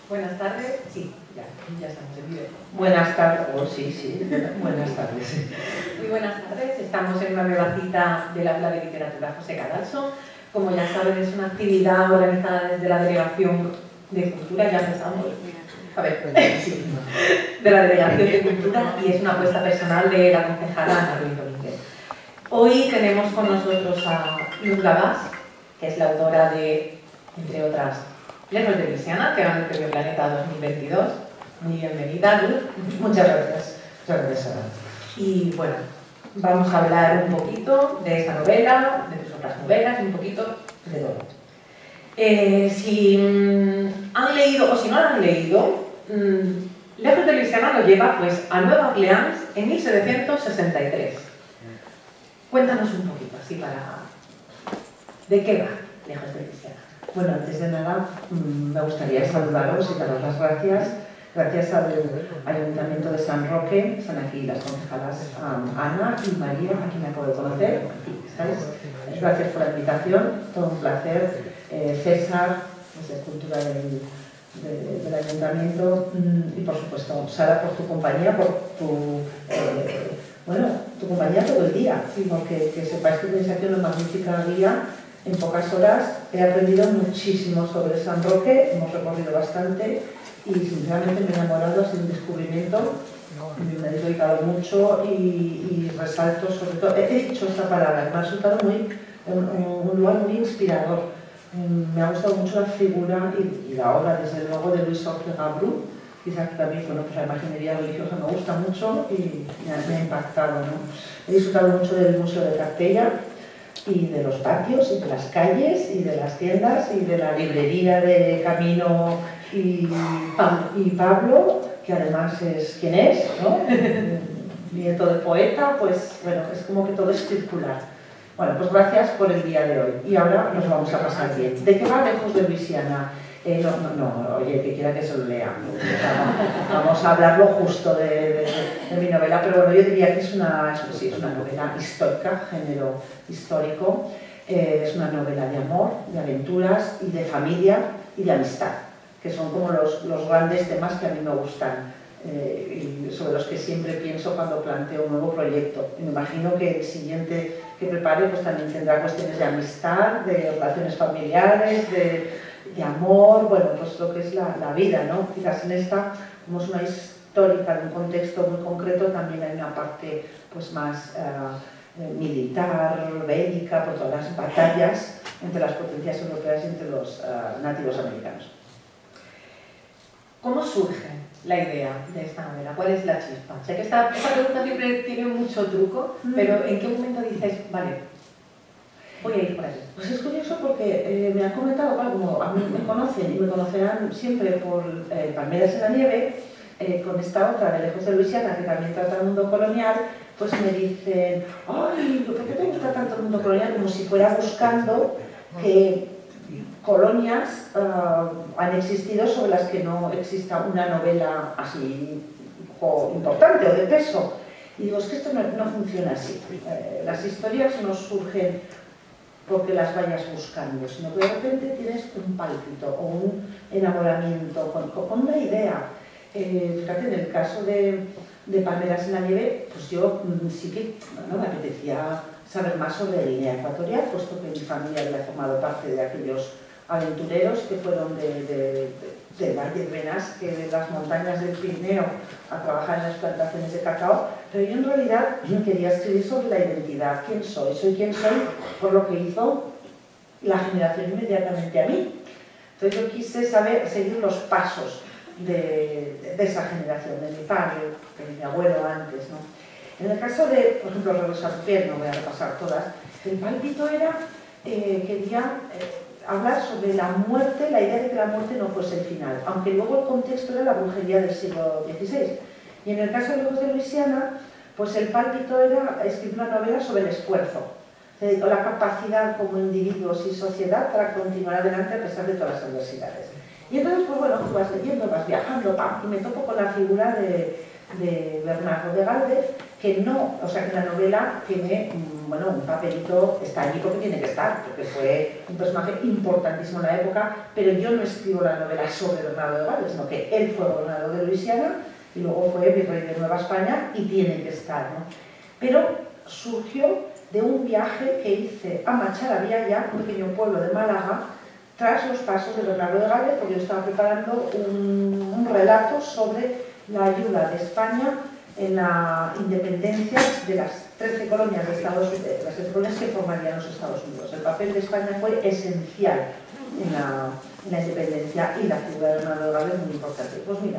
Buenas tardes. Sí, ya estamos en vídeo. Buenas tardes. Oh, sí. Buenas tardes. Muy buenas tardes. Estamos en una nueva cita del Aula de Literatura José Cadalso. Como ya saben, es una actividad organizada desde la Delegación de Cultura. Ya empezamos. A ver, sí. De la Delegación de Cultura, y es una apuesta personal de la concejala Ana Ruiz Domínguez. Hoy tenemos con nosotros a Luz Gabás, que es la autora de, entre otras, Lejos de Luisiana, que gana el Premio Planeta 2022. Muy bienvenida, Luz. Muchas gracias. Muchas gracias, Ana. Y bueno, vamos a hablar un poquito de esta novela, de tus otras novelas, un poquito de todo. Si han leído o si no la han leído, Lejos de Luisiana nos lleva pues a Nueva Orleans en 1763. Cuéntanos un poquito, así para... ¿De qué va Lejos de Luisiana? Bueno, antes de nada, me gustaría saludaros y daros las gracias. Gracias al Ayuntamiento de San Roque, están aquí las concejalas Ana y María, aquí me acabo de conocer. Aquí estáis. Gracias por la invitación, todo un placer. César, desde Cultura del Ayuntamiento, y por supuesto, Sara, por tu compañía, por tu compañía todo el día, porque que sepáis que tenéis aquí una magnífica guía. En pocas horas he aprendido muchísimo sobre San Roque, hemos recorrido bastante y sinceramente me he enamorado, ha sido un descubrimiento, me he dedicado mucho y resalto sobre todo, he dicho esta palabra, me ha resultado un lugar muy inspirador. Me ha gustado mucho la figura y la obra, desde luego, de Luis Ortega Bru. Quizás también, bueno, pues la imaginería religiosa me gusta mucho y me ha impactado, ¿no? He disfrutado mucho del Museo de Cartella y de los patios y de las calles y de las tiendas y de la librería de Camino y Pablo, que además es quien es, ¿no? Nieto de poeta, pues bueno, es como que todo es circular. Bueno, pues gracias por el día de hoy. Y ahora nos vamos a pasar bien. ¿De qué va Lejos de Luisiana? Oye, que quiera que se lo lea. Vamos a hablar lo justo de mi novela, pero bueno, yo diría que es una novela histórica, género histórico. Es una novela de amor, de aventuras y de familia y de amistad, que son como los grandes temas que a mí me gustan. Y sobre los que siempre pienso cuando planteo un nuevo proyecto. Y me imagino que el siguiente que prepare pues también tendrá cuestiones de amistad, de relaciones familiares, de amor, bueno, pues lo que es la vida, ¿no? Quizás en esta, como es una histórica de un contexto muy concreto, también hay una parte pues más militar, bélica, por todas las batallas entre las potencias europeas y entre los nativos americanos. ¿Cómo surge la idea de esta novela? ¿Cuál es la chispa? Sé que esta pregunta siempre tiene mucho truco, pero ¿en qué momento dices, vale, voy a ir por aquí? Pues es curioso porque me han comentado, claro, como a mí me conocen y me conocerán siempre por Palmeras en la Nieve, con esta otra de Lejos de Luisiana, que también trata el mundo colonial, pues me dicen, ay, ¿por qué te gusta tanto el mundo colonial? Como si fuera buscando que colonias han existido sobre las que no exista una novela así importante o de peso. Y digo, es que esto no funciona así. Las historias no surgen porque las vayas buscando, sino que de repente tienes un pálpito o un enamoramiento con una idea. Fíjate, en el caso de Palmeras en la Nieve, pues yo sí que me apetecía saber más sobre Guinea Ecuatorial, puesto que mi familia había formado parte de aquellos aventureros que fueron del Valle de Benasque, de las montañas del Pirineo, a trabajar en las plantaciones de cacao, pero yo en realidad quería escribir sobre la identidad, quién soy quien soy por lo que hizo la generación inmediatamente a mí. Entonces yo quise seguir los pasos de esa generación, de mi padre, de mi abuelo antes, ¿no? En el caso de, por ejemplo, Regreso a tu piel, no voy a repasar todas, el pálpito era, quería hablar sobre la muerte, la idea de que la muerte no fuese el final, aunque luego el contexto era la brujería del siglo XVI. Y en el caso de Lejos de Luisiana, pues el pálpito era escribir una novela sobre el esfuerzo, o la capacidad como individuos y sociedad para continuar adelante a pesar de todas las adversidades. Y entonces, pues bueno, tú vas leyendo, vas viajando, ¡pam! Y me topo con la figura de Bernardo de Gálvez, que no, o sea, que la novela tiene, bueno, un papelito, está allí porque tiene que estar, porque fue un personaje importantísimo en la época, pero yo no escribo la novela sobre Bernardo de Gálvez, sino que él fue gobernador de Luisiana y luego fue virrey de Nueva España y tiene que estar, ¿no? Pero surgió de un viaje que hice a Macharabiaya, un pequeño pueblo de Málaga, tras los pasos de Bernardo de Gálvez, porque yo estaba preparando un relato sobre la ayuda de España en la independencia de las 13 colonias de Estados Unidos, las 13 colonias que formarían los Estados Unidos. El papel de España fue esencial en la independencia y la figura de Bernardo de Gálvez muy importante. Pues mira,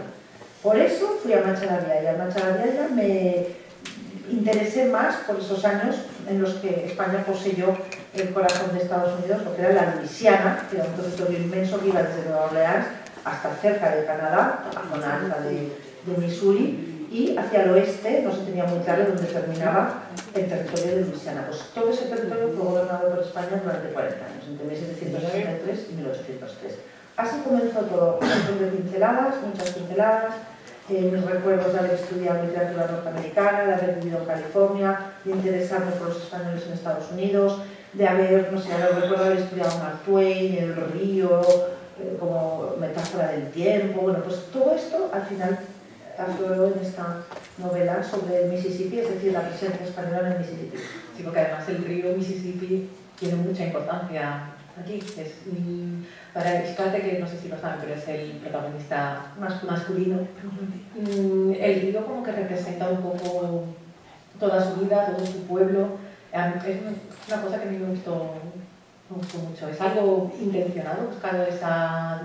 por eso fui a Macharabiaya. En Macharabiaya me interesé más por esos años en los que España poseyó el corazón de Estados Unidos, lo que era la Luisiana, que era un territorio inmenso que iba desde Nueva Orleans hasta cerca de Canadá, la zona alta de Missouri, y hacia el oeste no se tenía muy claro dónde terminaba el territorio de Luisiana. Pues todo ese territorio fue gobernado por España durante 40 años, entre 1763 y 1803. Así comenzó todo, un montón de pinceladas, muchas pinceladas, mis recuerdos de haber estudiado literatura norteamericana, de haber vivido en California, de interesarme por los españoles en Estados Unidos, de haber, no sé, recuerdo haber estudiado Mark Twain, el río, como metáfora del tiempo. Bueno, pues todo esto al final afloró en esta novela sobre el Mississippi, es decir, la presencia española en el Mississippi. Sí, porque además el río Mississippi tiene mucha importancia aquí. Para Xcaret, que no sé si lo saben, pero es el protagonista masculino, el río como que representa un poco toda su vida, todo su pueblo. Es una cosa que a mí me gustó mucho. ¿Es algo intencionado buscar esa...?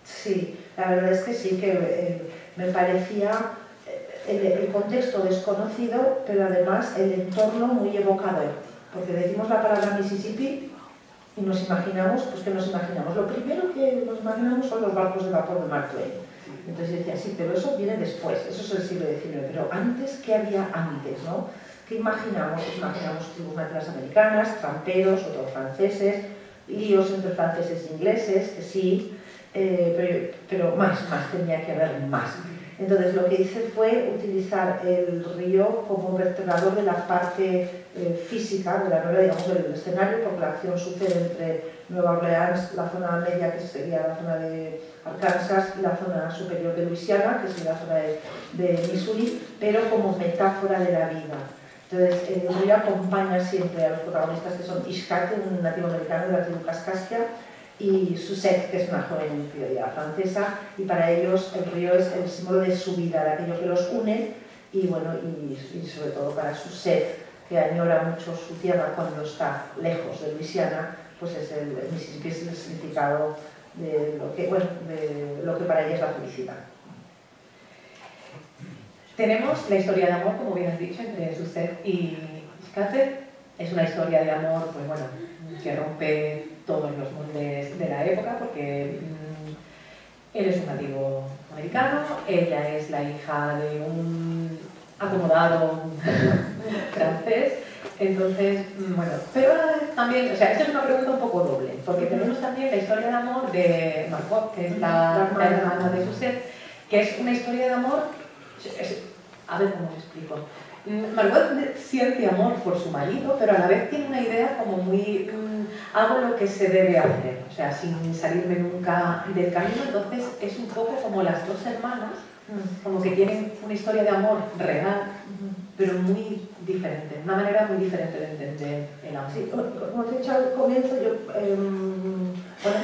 Sí, la verdad es que sí, que me parecía el contexto desconocido, pero además el entorno muy evocador. Porque decimos la palabra Mississippi y nos imaginamos, pues ¿qué nos imaginamos? Lo primero que nos imaginamos son los barcos de vapor de Mark Twain. Entonces decía, sí, pero eso viene después, eso es el siglo XIX, pero antes, ¿qué había antes, no? ¿Qué imaginamos? Pues imaginamos tribus nativas americanas, tramperos, otros franceses, líos entre franceses e ingleses, que sí, pero más, tenía que haber más. Entonces lo que hice fue utilizar el río como vertebrador de la parte física de la novela, digamos, del escenario, porque la acción sucede entre Nueva Orleans, la zona media, que sería la zona de Arkansas, y la zona superior de Luisiana, que sería la zona de Missouri, pero como metáfora de la vida. Entonces, el río acompaña siempre a los protagonistas, que son Xcaret, un nativo americano de la tribu Kaskaskia, y Suzette, que es una joven criolla francesa, y para ellos el río es el símbolo de su vida, de aquello que los une, y bueno, y sobre todo para Suzette, que añora mucho su tierra cuando está lejos de Luisiana, pues es el Mississippi es el significado de lo que, bueno, de lo que para ella es la felicidad. Tenemos la historia de amor, como bien has dicho, entre Suzette y Xcaret. Es una historia de amor, pues bueno, que rompe todos los moldes de la época, porque él es un nativo americano, ella es la hija de un acomodado francés. Entonces, bueno, pero también, o sea, esa es una pregunta un poco doble, porque tenemos también la historia de amor de Margot, que es la hermana de Suzette, que es una historia de amor, a ver cómo os explico. Margot siente amor por su marido, pero a la vez tiene una idea como muy... hago lo que se debe hacer, o sea, sin salirme nunca del camino. Entonces es un poco como las dos hermanas, como que tienen una historia de amor real, pero muy diferente, una manera muy diferente de entender el amor. Sí, como te he dicho al comienzo, yo bueno,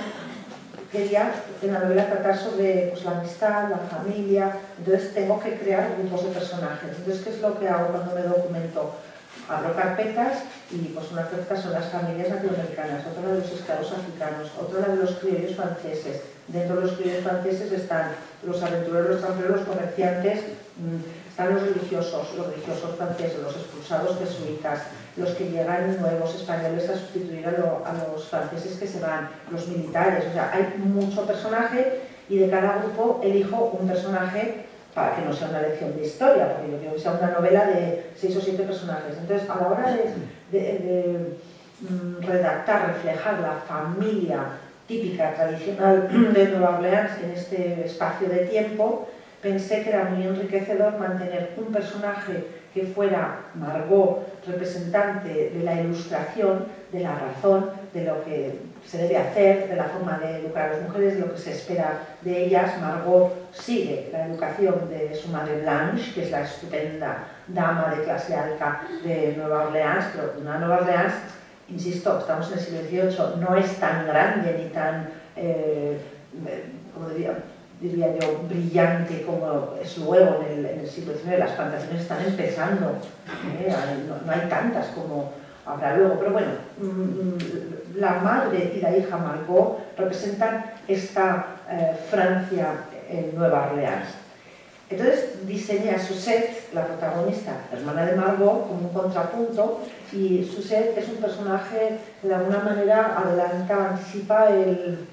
quería en la novela tratar sobre pues, la amistad, la familia, entonces tengo que crear grupos de personajes. Entonces, ¿qué es lo que hago cuando me documento? Abro carpetas y pues una carpeta son las familias latinoamericanas, otra la de los esclavos africanos, otra la de los criollos franceses. Dentro de los criollos franceses están los aventureros, los tramperos, los comerciantes, están los religiosos franceses, los expulsados jesuitas, los que llegan nuevos españoles a sustituir a los franceses que se van, los militares. O sea, hay mucho personaje y de cada grupo elijo un personaje para que no sea una lección de historia, porque yo quiero que sea una novela de 6 o 7 personajes. Entonces, a la hora de redactar, reflejar la familia típica, tradicional de Nueva Orleans en este espacio de tiempo, pensé que era muy enriquecedor mantener un personaje que fuera Margot, representante de la ilustración, de la razón, de lo que se debe hacer, de la forma de educar a las mujeres, de lo que se espera de ellas. Margot sigue la educación de su madre Blanche, que es la estupenda dama de clase alta de Nueva Orleans, pero una Nueva Orleans, insisto, estamos en el siglo XVIII, no es tan grande ni tan, como diría yo, brillante como es luego en el siglo XIX. Las plantaciones están empezando, no hay tantas como habrá luego, pero bueno, la madre y la hija Margot representan esta Francia en Nueva Orleans. Entonces diseñé a Suzette, la protagonista, hermana de Margot, como un contrapunto, y Suzette es un personaje que de alguna manera adelanta, anticipa el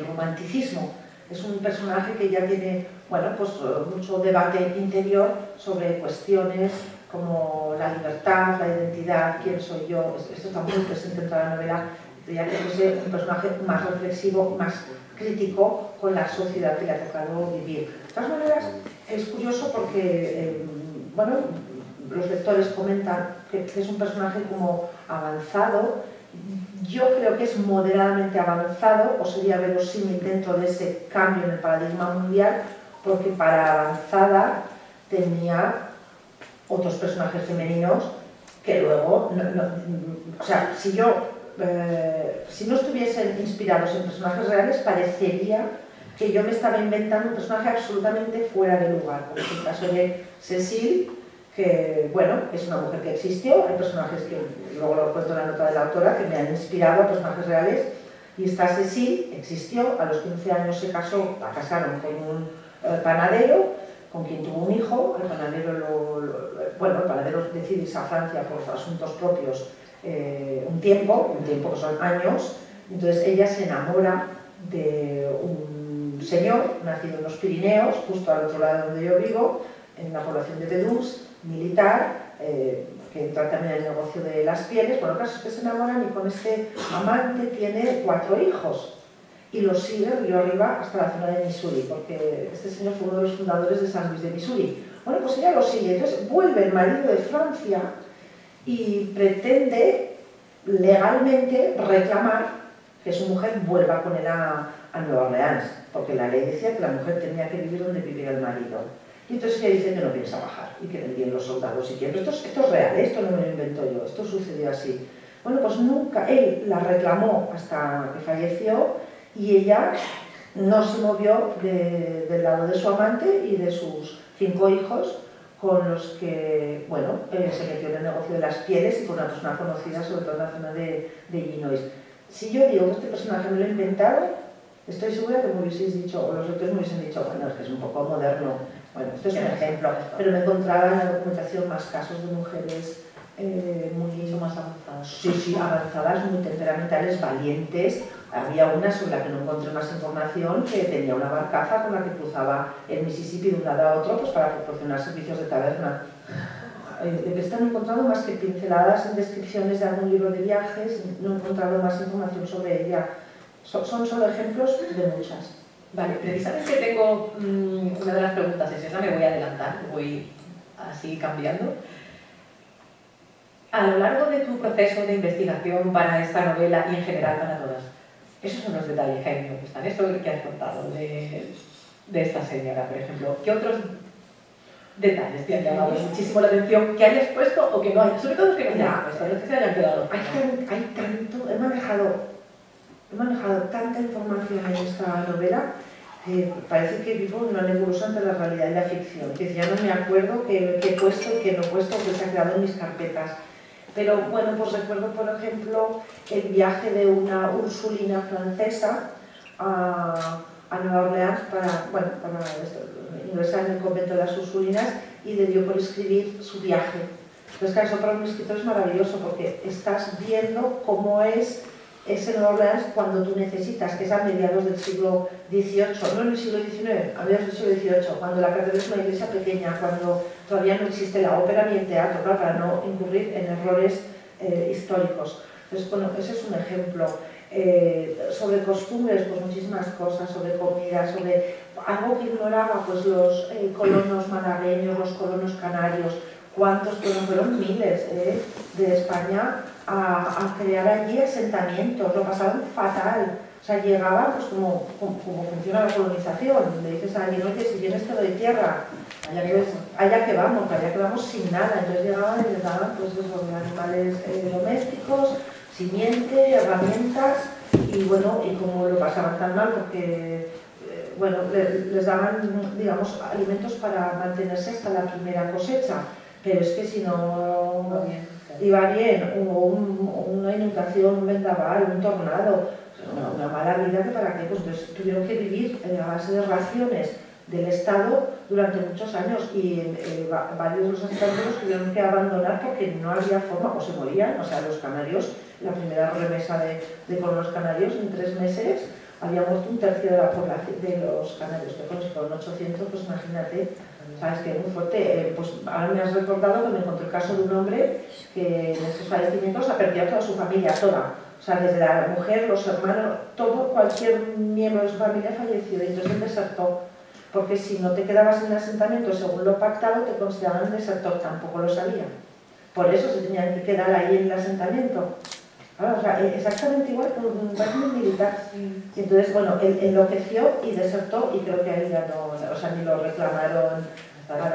romanticismo. Es un personaje que ya tiene, bueno, pues mucho debate interior sobre cuestiones como la libertad, la identidad, quién soy yo. Esto está muy presente en toda la novela, ya que fuese un personaje más reflexivo, más crítico con la sociedad que le ha tocado vivir. De todas maneras, es curioso porque, bueno, los lectores comentan que es un personaje como avanzado. Yo creo que es moderadamente avanzado, o sería verosímil dentro de ese cambio en el paradigma mundial, porque para avanzada tenía otros personajes femeninos que luego, o sea, si no estuviesen inspirados en personajes reales, parecería que yo me estaba inventando un personaje absolutamente fuera de lugar, como es el caso de Cécile, que, bueno, es una mujer que existió. Hay personajes que, luego lo cuento en la nota de la autora, que me han inspirado a personajes reales, y esta Cécile existió. A los 15 años se casó, la casaron con un panadero, con quien tuvo un hijo. El panadero decide irse a Francia por asuntos propios un tiempo que son años. Entonces ella se enamora de un señor nacido en los Pirineos, justo al otro lado donde yo vivo, en la población de Bedús, militar, que entra también en el negocio de las pieles. Bueno, el caso es que se enamoran, y con este amante tiene 4 hijos y los sigue río arriba hasta la zona de Missouri, porque este señor fue uno de los fundadores de San Luis de Missouri. Bueno, pues ella lo sigue. Entonces vuelve el marido de Francia y pretende legalmente reclamar que su mujer vuelva con él a Nueva Orleans, porque la ley decía que la mujer tenía que vivir donde viviera el marido. Y entonces ella dice que no piensa bajar y que vendrían los soldados y que esto es real, esto no me lo invento yo, esto sucedió así. Bueno, pues nunca, él la reclamó hasta que falleció, y ella no se movió del lado de su amante y de sus 5 hijos, con los que, bueno, se metió en el negocio de las pieles, y con una persona conocida, sobre todo en la zona de Illinois. Si yo digo que este personaje me lo he inventado, estoy segura que me hubieseis dicho, o los lectores me hubiesen dicho, bueno, es que es un poco moderno. Bueno, esto es un ejemplo, pero me encontraba en la documentación más casos de mujeres mucho más avanzadas. Sí, avanzadas, muy temperamentales, valientes. Había una sobre la que no encontré más información, que tenía una barcaza con la que cruzaba el Mississippi de un lado a otro, pues para proporcionar servicios de taberna. De que están encontrando más que pinceladas en descripciones de algún libro de viajes, no he encontrado más información sobre ella. Son solo ejemplos de muchas. Vale, precisamente tengo una de las preguntas, es esa, me voy a adelantar, voy así cambiando. A lo largo de tu proceso de investigación para esta novela y en general para todas, esos son los detalles que a mí me gustan, esto que has contado de esta señora, por ejemplo. ¿Qué otros detalles te han llamado muchísimo la atención que hayas puesto o que no hayas? Sobre todo que no hayas puesto, los que se hayan quedado. Hay tanto, he manejado tanta información en esta novela que parece que vivo en una nebulosa entre la realidad y la ficción, que ya no me acuerdo qué he puesto y qué no he puesto, que se ha quedado en mis carpetas. Pero bueno, pues recuerdo, por ejemplo, el viaje de una ursulina francesa a Nueva Orleans para ingresar en el convento de las Ursulinas, y le dio por escribir su viaje. Entonces, claro, eso para un escritor es maravilloso, porque estás viendo cómo es ese Nueva Orleans cuando tú necesitas, que es a mediados del siglo XVIII, no en el siglo XIX, a mediados del siglo XVIII, cuando la catedral es una iglesia pequeña, cuando todavía no existe la ópera ni el teatro, claro, para no incurrir en errores históricos. Entonces, bueno, ese es un ejemplo. sobre costumbres, pues muchísimas cosas, sobre comida, sobre algo que ignoraba, pues los colonos malagueños, los colonos canarios, cuántos fueron miles de España a crear allí asentamientos, lo pasaban fatal. O sea, llegaban, pues como funciona la colonización, le dices a alguien, oye, si vienes te doy tierra, allá que vamos sin nada. Entonces llegaban y les daban pues esos animales domésticos, simiente, herramientas, y bueno, y como lo pasaban tan mal porque bueno, les daban, digamos, alimentos para mantenerse hasta la primera cosecha, pero es que si no iba bien, una inundación, un vendaval, un tornado, una mala vida, que para qué, pues entonces tuvieron que vivir a base de raciones del Estado durante muchos años, y varios de los habitantes tuvieron que abandonar porque no había forma, o se morían. O sea, los canarios, la primera remesa de colonos canarios, en 3 meses había muerto un tercio de la población de los canarios, que si fueron 800, pues imagínate, sabes que es muy fuerte. Pues ahora me has recordado que me encontré el caso de un hombre que en esos fallecimientos ha perdido a toda su familia, toda. O sea, desde la mujer, los hermanos, todo, cualquier miembro de su familia falleció, y entonces él desertó. Porque si no te quedabas en el asentamiento según lo pactado, te consideraban desertor, tampoco lo sabían. Por eso se tenían que quedar ahí en el asentamiento. O sea, exactamente igual que un régimen militar. Y entonces, bueno, él enloqueció y desertó, y creo que ahí ya no, o sea, ni lo reclamaron para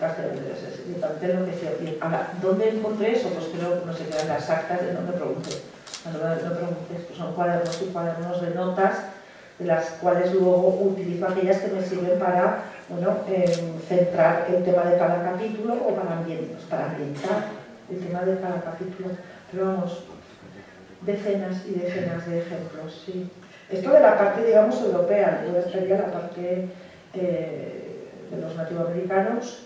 cárcel. Entonces enloqueció. Y ahora, ¿dónde encontré eso? Pues creo que no sé, quedan las actas, no me pregunté. No preguntes, pues son cuadernos y cuadernos de notas, de las cuales luego utilizo aquellas que me sirven para, bueno, centrar el tema de cada capítulo, o para ambientar el tema de cada capítulo. Pero vamos, decenas y decenas de ejemplos, sí. Esto de la parte, digamos, europea, luego estaría la parte de los nativoamericanos,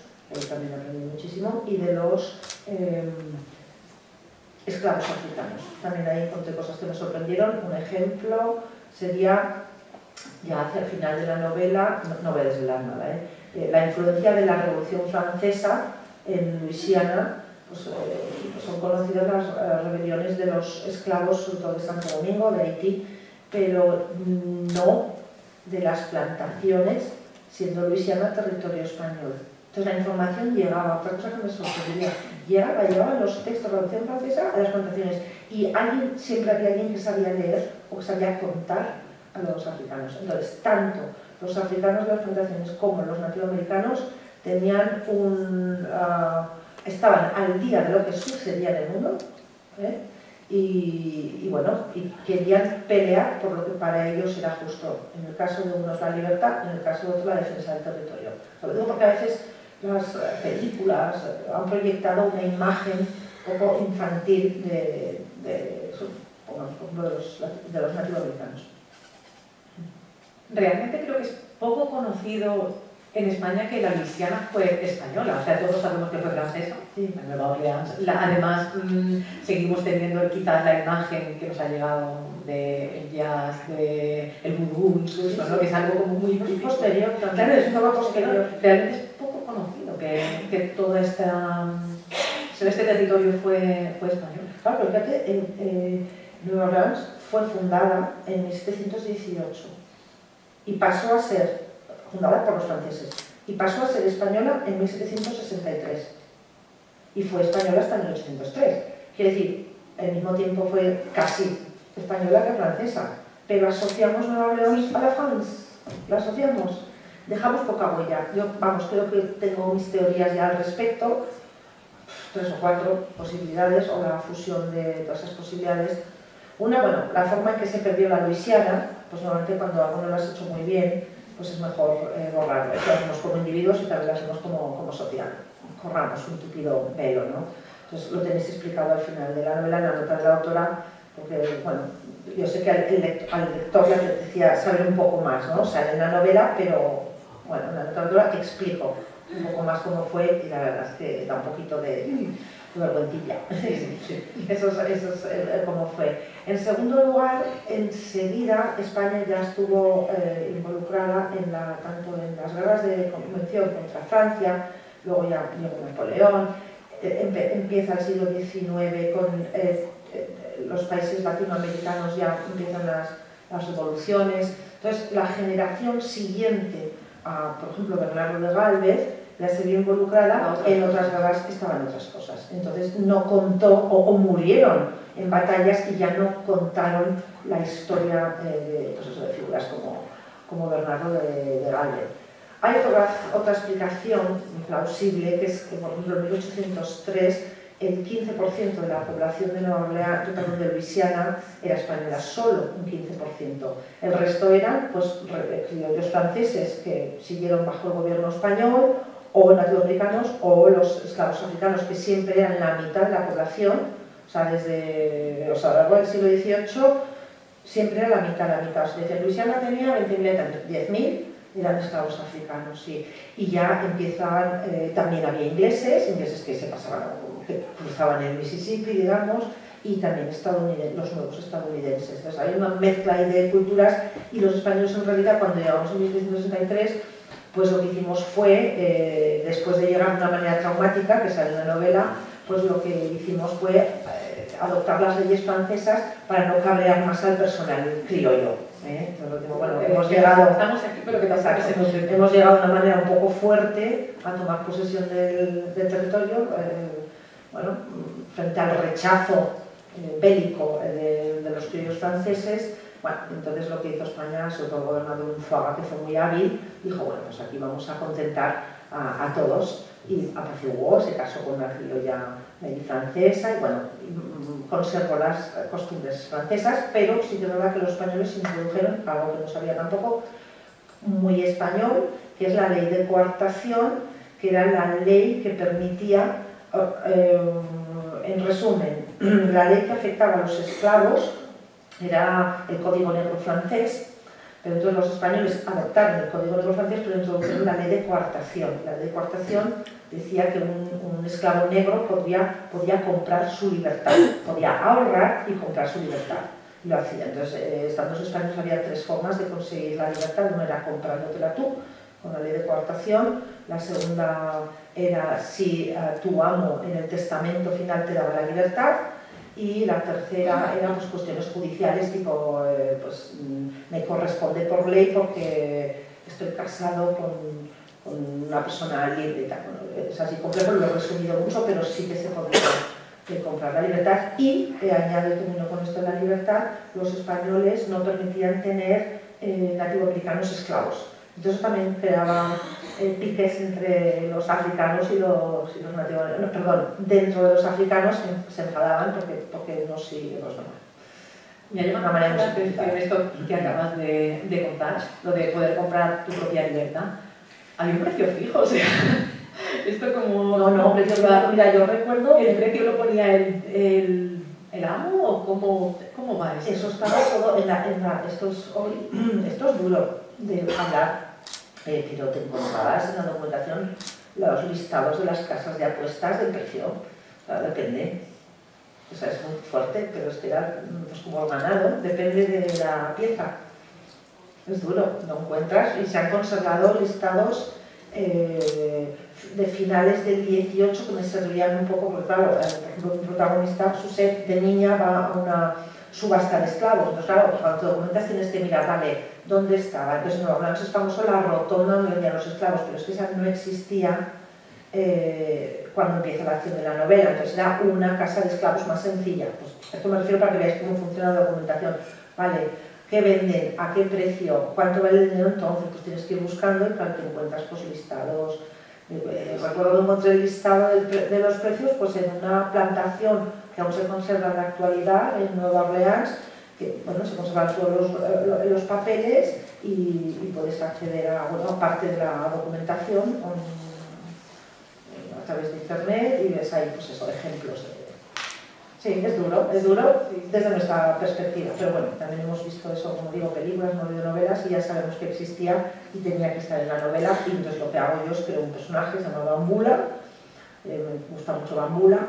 también aprendí muchísimo, y de los esclavos africanos. También ahí encontré cosas que me sorprendieron. Un ejemplo sería, ya hacia el final de la novela, no voy a desvelar nada, la influencia de la Revolución Francesa en Luisiana. Pues son conocidas las rebeliones de los esclavos, sobre todo de Santo Domingo, de Haití, pero no de las plantaciones, siendo Luisiana territorio español. Entonces la información llegaba, otra cosa que me sorprendía, llegaban los textos de la Revolución Francesa a las plantaciones, y siempre había alguien que sabía leer o que sabía contar a los africanos. Entonces, tanto los africanos de las plantaciones como los nativoamericanos tenían estaban al día de lo que sucedía en el mundo, y bueno, y querían pelear por lo que para ellos era justo. En el caso de unos la libertad, en el caso de otros la defensa del territorio. Lo digo porque a veces las películas han proyectado una imagen un poco infantil de los nativoamericanos. Realmente creo que es poco conocido en España que la Luisiana fue española. O sea, todos sabemos que fue francesa. Sí. Además, seguimos teniendo quizás la imagen que nos ha llegado del jazz, del vudú, incluso, ¿no? Que es algo como muy posterior. Claro, es un poco posterior. Realmente es poco conocido que todo este territorio fue español. Claro, pero fíjate, Nueva Orleans fue fundada en 1718 y pasó a ser fundada por los franceses, y pasó a ser española en 1763, y fue española hasta 1803. Quiere decir, al mismo tiempo fue casi española que francesa, pero asociamos Nueva Orleans a la France, la asociamos, dejamos poca huella. Yo, creo que tengo mis teorías ya al respecto, 3 o 4 posibilidades, o la fusión de todas esas posibilidades. Una, bueno, la forma en que se perdió la Luisiana, pues normalmente cuando algo no lo has hecho muy bien, pues es mejor borrarlo. Lo hacemos como individuos y también lo hacemos como sociedad. Corramos un tupido velo, ¿no? Entonces lo tenéis explicado al final de la novela, en la nota de la autora, porque, bueno, yo sé que al lector le apetecía saber un poco más, ¿no? Sale en la novela, pero, bueno, en la nota de la autora explico un poco más cómo fue, y la verdad es que da un poquito de vergüencilla. Eso es cómo fue. En segundo lugar, enseguida España ya estuvo involucrada tanto en las guerras de convención contra Francia, luego ya llegó Napoleón, empieza el siglo XIX con los países latinoamericanos ya empiezan las revoluciones. Entonces, la generación siguiente a, por ejemplo, Bernardo de Gálvez, ya se vio involucrada en otras guerras que estaban en otras cosas. Entonces, no contó o murieron en batallas y ya no contaron la historia pues eso, de figuras como Bernardo de Gálvez. Hay otra explicación plausible, que es que, por ejemplo, en 1803 el 15% de la población de Nueva Orleans, de Luisiana, era española, solo un 15%. El resto eran pues, criollos franceses que siguieron bajo el gobierno español, o latinoamericanos, o los esclavos africanos, que siempre eran la mitad de la población, o sea, desde a lo largo del siglo XVIII, siempre era la mitad. O sea, Luisiana tenía 20.000, 10.000 eran esclavos africanos, sí. Y ya empezaban, también había ingleses que se pasaban, que cruzaban el Mississippi, digamos, y también los nuevos estadounidenses. Entonces hay una mezcla ahí de culturas, y los españoles en realidad, cuando llegamos en 1863, pues lo que hicimos fue, después de llegar de una manera traumática, que sale en la novela, pues lo que hicimos fue adoptar las leyes francesas para no cabrear más al personal criollo. Bueno, hemos llegado de una manera un poco fuerte a tomar posesión del territorio, bueno, frente al rechazo bélico de los criollos franceses. Bueno, entonces lo que hizo España, sobre todo el gobernador Unzuaga, que fue muy hábil, dijo, bueno, pues aquí vamos a contentar a todos, y apaciguó, se casó con una criolla francesa, y bueno, conservó las costumbres francesas, pero sí que es verdad que los españoles introdujeron algo que no sabía tampoco, muy español, que es la ley de coartación, que era la ley que permitía, en resumen, la ley que afectaba a los esclavos era el Código Negro francés, pero entonces los españoles adoptaron el Código Negro francés, pero introdujeron la ley de coartación. La ley de coartación decía que un esclavo negro podía comprar su libertad, podía ahorrar y comprar su libertad. Y lo hacía. Entonces, estando los españoles, había tres formas de conseguir la libertad. Una era comprándotela tú, con la ley de coartación. La segunda era si tu amo en el testamento final te daba la libertad. Y la tercera eran pues, cuestiones judiciales, tipo, pues me corresponde por ley porque estoy casado con una persona libre y tal. Bueno, es así complejo, lo he resumido mucho, pero sí que se podría comprar la libertad. Y, añado y termino con esto de la libertad, los españoles no permitían tener nativoamericanos esclavos. Entonces también creaba piques entre los africanos y los nativos, no, perdón, dentro de los africanos se enfadaban porque no siguen los demás. Me ha llamado la atención esto que acabas de contar, lo de poder comprar tu propia libertad. Había un precio fijo, o sea, esto como... No, precio fijo. Mira, yo recuerdo... ¿El precio lo ponía el amo o cómo va eso? Eso estaba todo esto es duro de hablar. Pero te encontrabas en la documentación los listados de las casas de apuestas del precio. Claro, depende. O sea, es muy fuerte, pero es que era pues, como ganado, depende de la pieza. Es duro, lo encuentras y se han conservado listados de finales del 18 que me servían un poco, porque claro, por ejemplo, un protagonista, Suset, de niña va a una subasta de esclavos. Entonces, claro, cuando te documentas tienes que mirar, vale, ¿dónde estaba? Entonces, en Nueva Orleans es famoso la rotonda donde vendían los esclavos, pero es que esa no existía cuando empieza la acción de la novela. Entonces, era una casa de esclavos más sencilla. Pues, esto me refiero para que veáis cómo funciona la documentación. Vale, ¿qué venden? ¿A qué precio? ¿Cuánto vale el dinero? Entonces, pues tienes que ir buscando y claro, te encuentras pues, listados. Recuerdo que encontré el listado de los precios pues, en una plantación que aún se conserva en la actualidad en Nueva Orleans, que bueno, se conservan todos los papeles y puedes acceder a parte de la documentación a través de internet y ves ahí pues eso, ejemplos. Sí, es duro desde nuestra perspectiva, pero bueno, también hemos visto eso, como digo, películas, hemos leído novelas y ya sabemos que existía y tenía que estar en la novela, y entonces lo que hago yo es creo un personaje que se llama Bambula, me gusta mucho Bambula,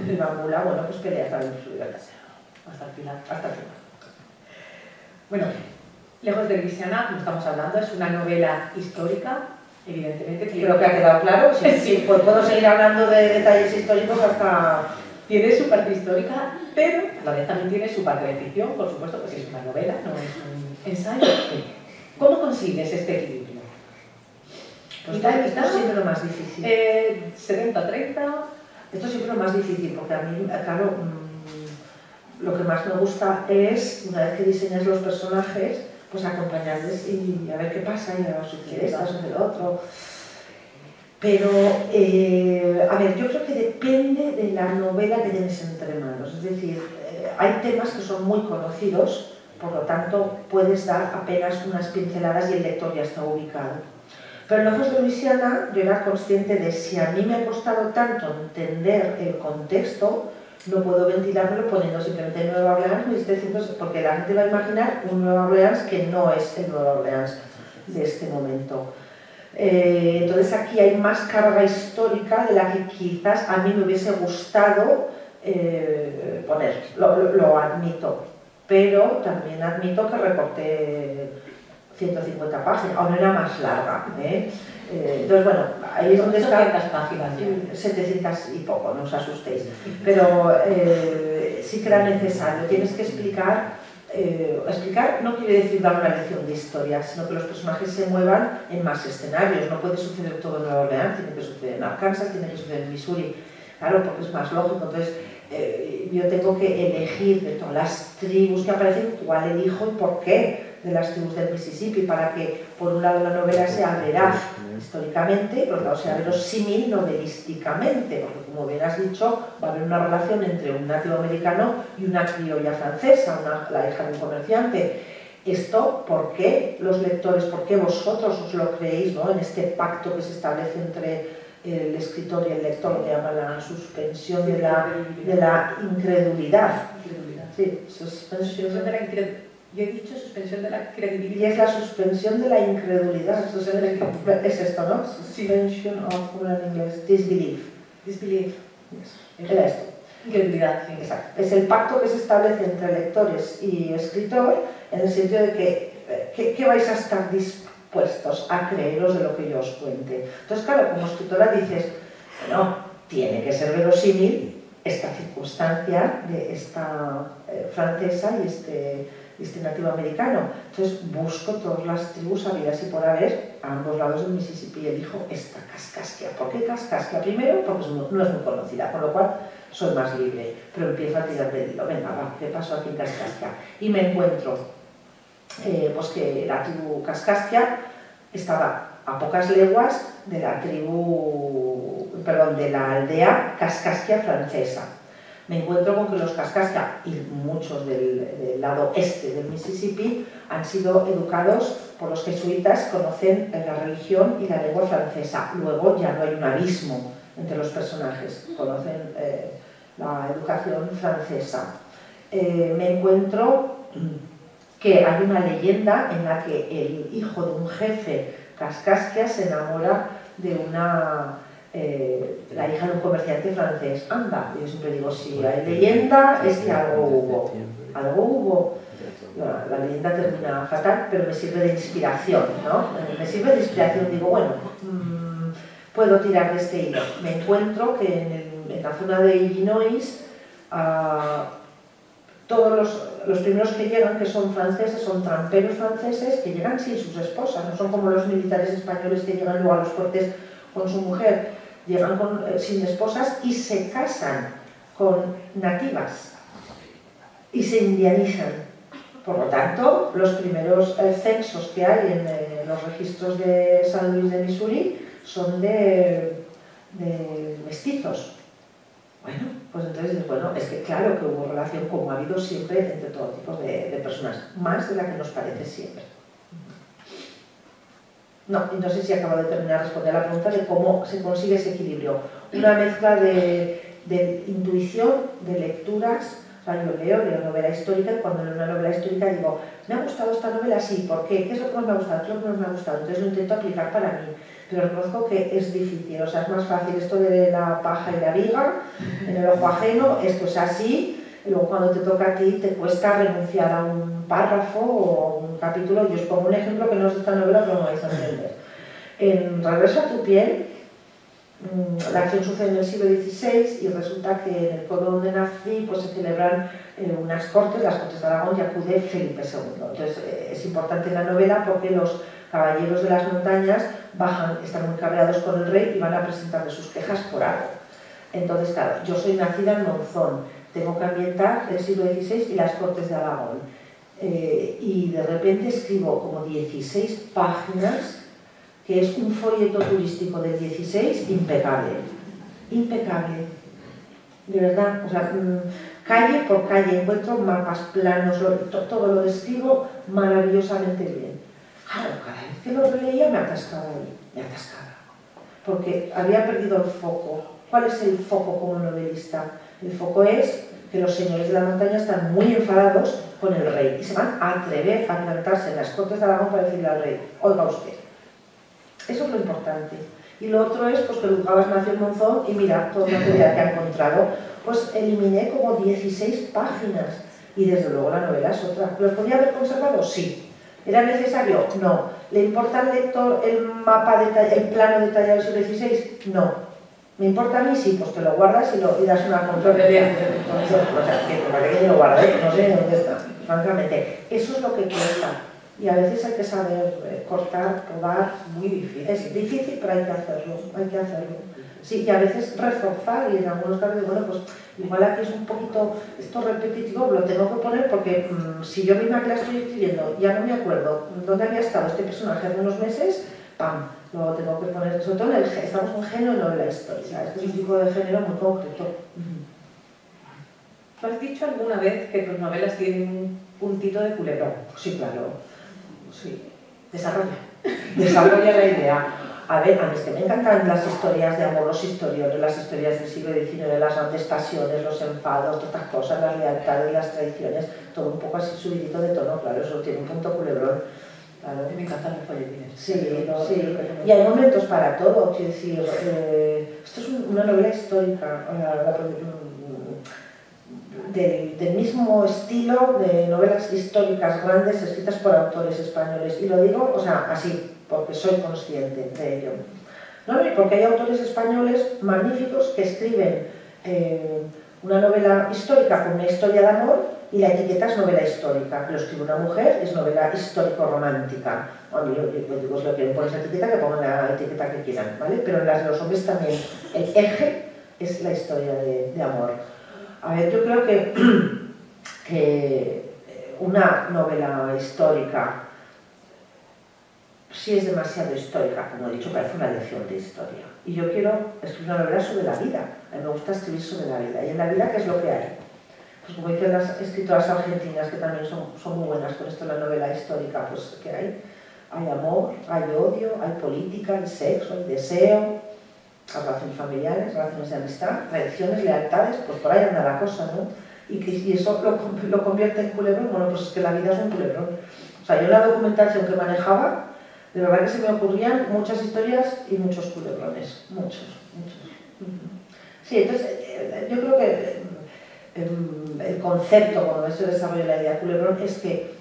y Bambula, bueno, pues pelea también su libertad hasta el final. Bueno, Lejos de Luisiana, como estamos hablando, es una novela histórica, evidentemente. Creo que ha quedado claro, sí, pues puedo seguir hablando de detalles históricos hasta tiene su parte histórica, pero a la vez también tiene su parte de ficción, por supuesto, porque es una novela, no es un ensayo. ¿Cómo consigues este equilibrio? Pues esto es siempre lo más difícil. 70-30. Esto es siempre lo más difícil, porque a mí, claro, lo que más me gusta es, una vez que diseñas los personajes, pues acompañarles y a ver qué pasa, y a suceder esto, sucede lo otro. Pero, a ver, yo creo que depende de la novela que tienes entre manos. Es decir, hay temas que son muy conocidos, por lo tanto puedes dar apenas unas pinceladas y el lector ya está ubicado. Pero en Ojos de Luisiana yo era consciente de si a mí me ha costado tanto entender el contexto, no puedo ventilarlo poniendo simplemente Nueva Orleans, porque la gente va a imaginar un Nueva Orleans que no es el Nueva Orleans de este momento. Entonces aquí hay más carga histórica de la que quizás a mí me hubiese gustado poner, lo admito, pero también admito que recorté 150 páginas, aún era más larga. Entonces, bueno, ahí es donde está. 700 páginas. 700 y poco, no os asustéis. Pero sí que era necesario. Tienes que explicar. Explicar no quiere decir dar una lección de historia, sino que los personajes se muevan en más escenarios. No puede suceder todo en Nueva Orleans, tiene que suceder en Arkansas, tiene que suceder en Missouri. Claro, porque es más lógico. Entonces, yo tengo que elegir de todas las tribus que aparecen cuál elijo y por qué de las tribus del Mississippi, para que por un lado la novela sea veraz históricamente y por otro lado sea verosímil novelísticamente, porque como bien has dicho, va a haber una relación entre un nativo americano y una criolla francesa, la hija de un comerciante. Esto, ¿por qué los lectores, por qué vosotros os lo creéis, ¿no? En este pacto que se establece entre el escritor y el lector, que llama la suspensión de la incredulidad. Sí, suspensión de la incredulidad. Yo he dicho suspensión de la credibilidad. Y es la suspensión de la incredulidad. Es esto, ¿no? Suspension of, ¿cómo era en inglés? Disbelief. Disbelief. Yes. Era esto. Incredulidad, sí. Exacto. Es el pacto que se establece entre lectores y escritor, en el sentido de que vais a estar dispuestos a creeros de lo que yo os cuente. Entonces, claro, como escritora dices, bueno, tiene que ser verosímil esta circunstancia de esta francesa y este nativo americano. Entonces busco todas las tribus habidas y por haber a ambos lados del Mississippi y elijo esta Kaskaskia. ¿Por qué Kaskaskia? Primero, porque no es muy conocida, con lo cual soy más libre, pero empiezo a tirar del hilo. Venga, va, ¿qué pasó aquí en Kaskaskia? Y me encuentro pues que la tribu Kaskaskia estaba a pocas leguas de la de la aldea Kaskaskia francesa. Me encuentro con que los Kaskaskia y muchos del lado este del Mississippi han sido educados por los jesuitas, conocen la religión y la lengua francesa. Luego ya no hay un abismo entre los personajes, conocen la educación francesa. Me encuentro que hay una leyenda en la que el hijo de un jefe Kaskaskia se enamora de la hija de un comerciante francés. Anda, yo siempre digo, si hay leyenda es que algo hubo. Algo hubo. La leyenda termina fatal, pero me sirve de inspiración, ¿no? Me sirve de inspiración, digo, bueno, puedo tirar de este hilo. Me encuentro que en la zona de Illinois, todos los primeros que llegan, que son franceses, son tramperos franceses que llegan sin sus esposas, no son como los militares españoles que llegan luego a los fuertes con su mujer, llegan sin esposas y se casan con nativas y se indianizan. Por lo tanto, los primeros censos que hay en los registros de San Luis de Missouri son de mestizos. Bueno, pues entonces, bueno, es que claro que hubo relación, como ha habido siempre entre todo tipo de personas, más de la que nos parece siempre. No sé si acabo de terminar de responder a la pregunta de cómo se consigue ese equilibrio. Una mezcla de intuición, de lecturas. O sea, yo leo novela histórica y cuando leo una novela histórica digo, ¿me ha gustado esta novela? Sí, ¿por qué? ¿Qué es lo que más me ha gustado? ¿Qué es lo que más me ha gustado? Entonces lo intento aplicar para mí. Pero reconozco que es difícil, o sea, es más fácil esto de la paja y la viga, en el ojo ajeno, esto es así, y luego cuando te toca a ti te cuesta renunciar a un párrafo o un capítulo. Yo os pongo un ejemplo que no es de esta novela, pero no vais a entender. En Regresa a tu piel, La acción sucede en el siglo XVI y resulta que en el pueblo donde nací pues, se celebran unas cortes, las Cortes de Aragón, y acude Felipe II. Entonces es importante en la novela porque los caballeros de las montañas bajan, están muy cabreados con el rey y van a presentarle sus quejas por algo. Entonces, claro, yo soy nacida en Monzón, tengo que ambientar el siglo XVI y las Cortes de Aragón. Y de repente escribo como 16 páginas, que es un folleto turístico del 16 impecable. Impecable. De verdad, o sea, calle por calle encuentro mapas, planos, todo lo describo maravillosamente bien. Claro, cada vez que lo leía me atascaba ahí, me atascaba. Porque había perdido el foco. ¿Cuál es el foco como novelista? El foco es que los señores de la montaña están muy enfadados con el rey y se van a atrever a plantarse en las Cortes de Aragón para decirle al rey: oiga usted. Eso es lo importante. Y lo otro es pues, que Lucabas nació en Monzón y mira todo el material que ha encontrado. Pues eliminé como 16 páginas y desde luego la novela es otra. ¿Lo podía haber conservado? Sí. ¿Era necesario? No. ¿Le importa al lector el mapa, el plano detallado del siglo XVI? No. ¿Me importa a mí? Sí, pues te lo guardas y das una conferencia. ¿Para qué te lo guardas? No sé dónde está, francamente. Eso es lo que cuesta. Y a veces hay que saber cortar, podar. Muy difícil. Es difícil, pero hay que hacerlo. Sí, y a veces reforzar, y en algunos casos, bueno, pues igual aquí es un poquito, esto repetitivo, lo tengo que poner porque si yo misma que la estoy escribiendo, ya no me acuerdo dónde había estado este personaje hace unos meses, ¡pam! Lo tengo que poner, sobre todo estamos en género y novela histórica, este es un tipo de género muy concreto. ¿Tú has dicho alguna vez que tus novelas tienen un puntito de culebrón? Sí, claro. Sí. Desarrolla la idea. A ver, a mí es que me encantan las historias de amor, los historiones, las historias del siglo XIX, las grandes pasiones, los enfados, todas estas cosas, las lealtades, las traiciones, todo un poco así subidito de tono, claro, eso tiene un punto culebrón. Claro. Me encantan los folletines. Sí, sí. Y hay momentos para todo, quiero decir, esto es una novela histórica, del mismo estilo de novelas históricas grandes escritas por autores españoles. Y lo digo, o sea, así, porque soy consciente de ello. ¿No? Porque hay autores españoles magníficos que escriben una novela histórica con una historia de amor y la etiqueta es novela histórica. Lo escribe una mujer, es novela histórico-romántica. Bueno, yo digo, si lo quieren poner esa etiqueta, que pongan la etiqueta que quieran, ¿vale? Pero en las de los hombres también el eje es la historia de amor. A ver, yo creo que una novela histórica, si es demasiado histórica, como he dicho, parece una lección de historia. Y yo quiero escribir una novela sobre la vida. A mí me gusta escribir sobre la vida. Y en la vida, ¿qué es lo que hay? Pues como dicen las escritoras argentinas, que también son muy buenas con esto de la novela histórica, pues ¿qué hay? Hay amor, hay odio, hay política, hay sexo, hay deseo, hay relaciones familiares, relaciones de amistad, traiciones, lealtades, pues por ahí anda la cosa, ¿no? Y eso lo convierte en culebrón. Bueno, pues es que la vida es un culebrón. O sea, yo en la documentación que manejaba, de verdad que se me ocurrían muchas historias y muchos culebrones, muchos. Sí, entonces yo creo que el concepto cuando se desarrolla la idea de culebrón es que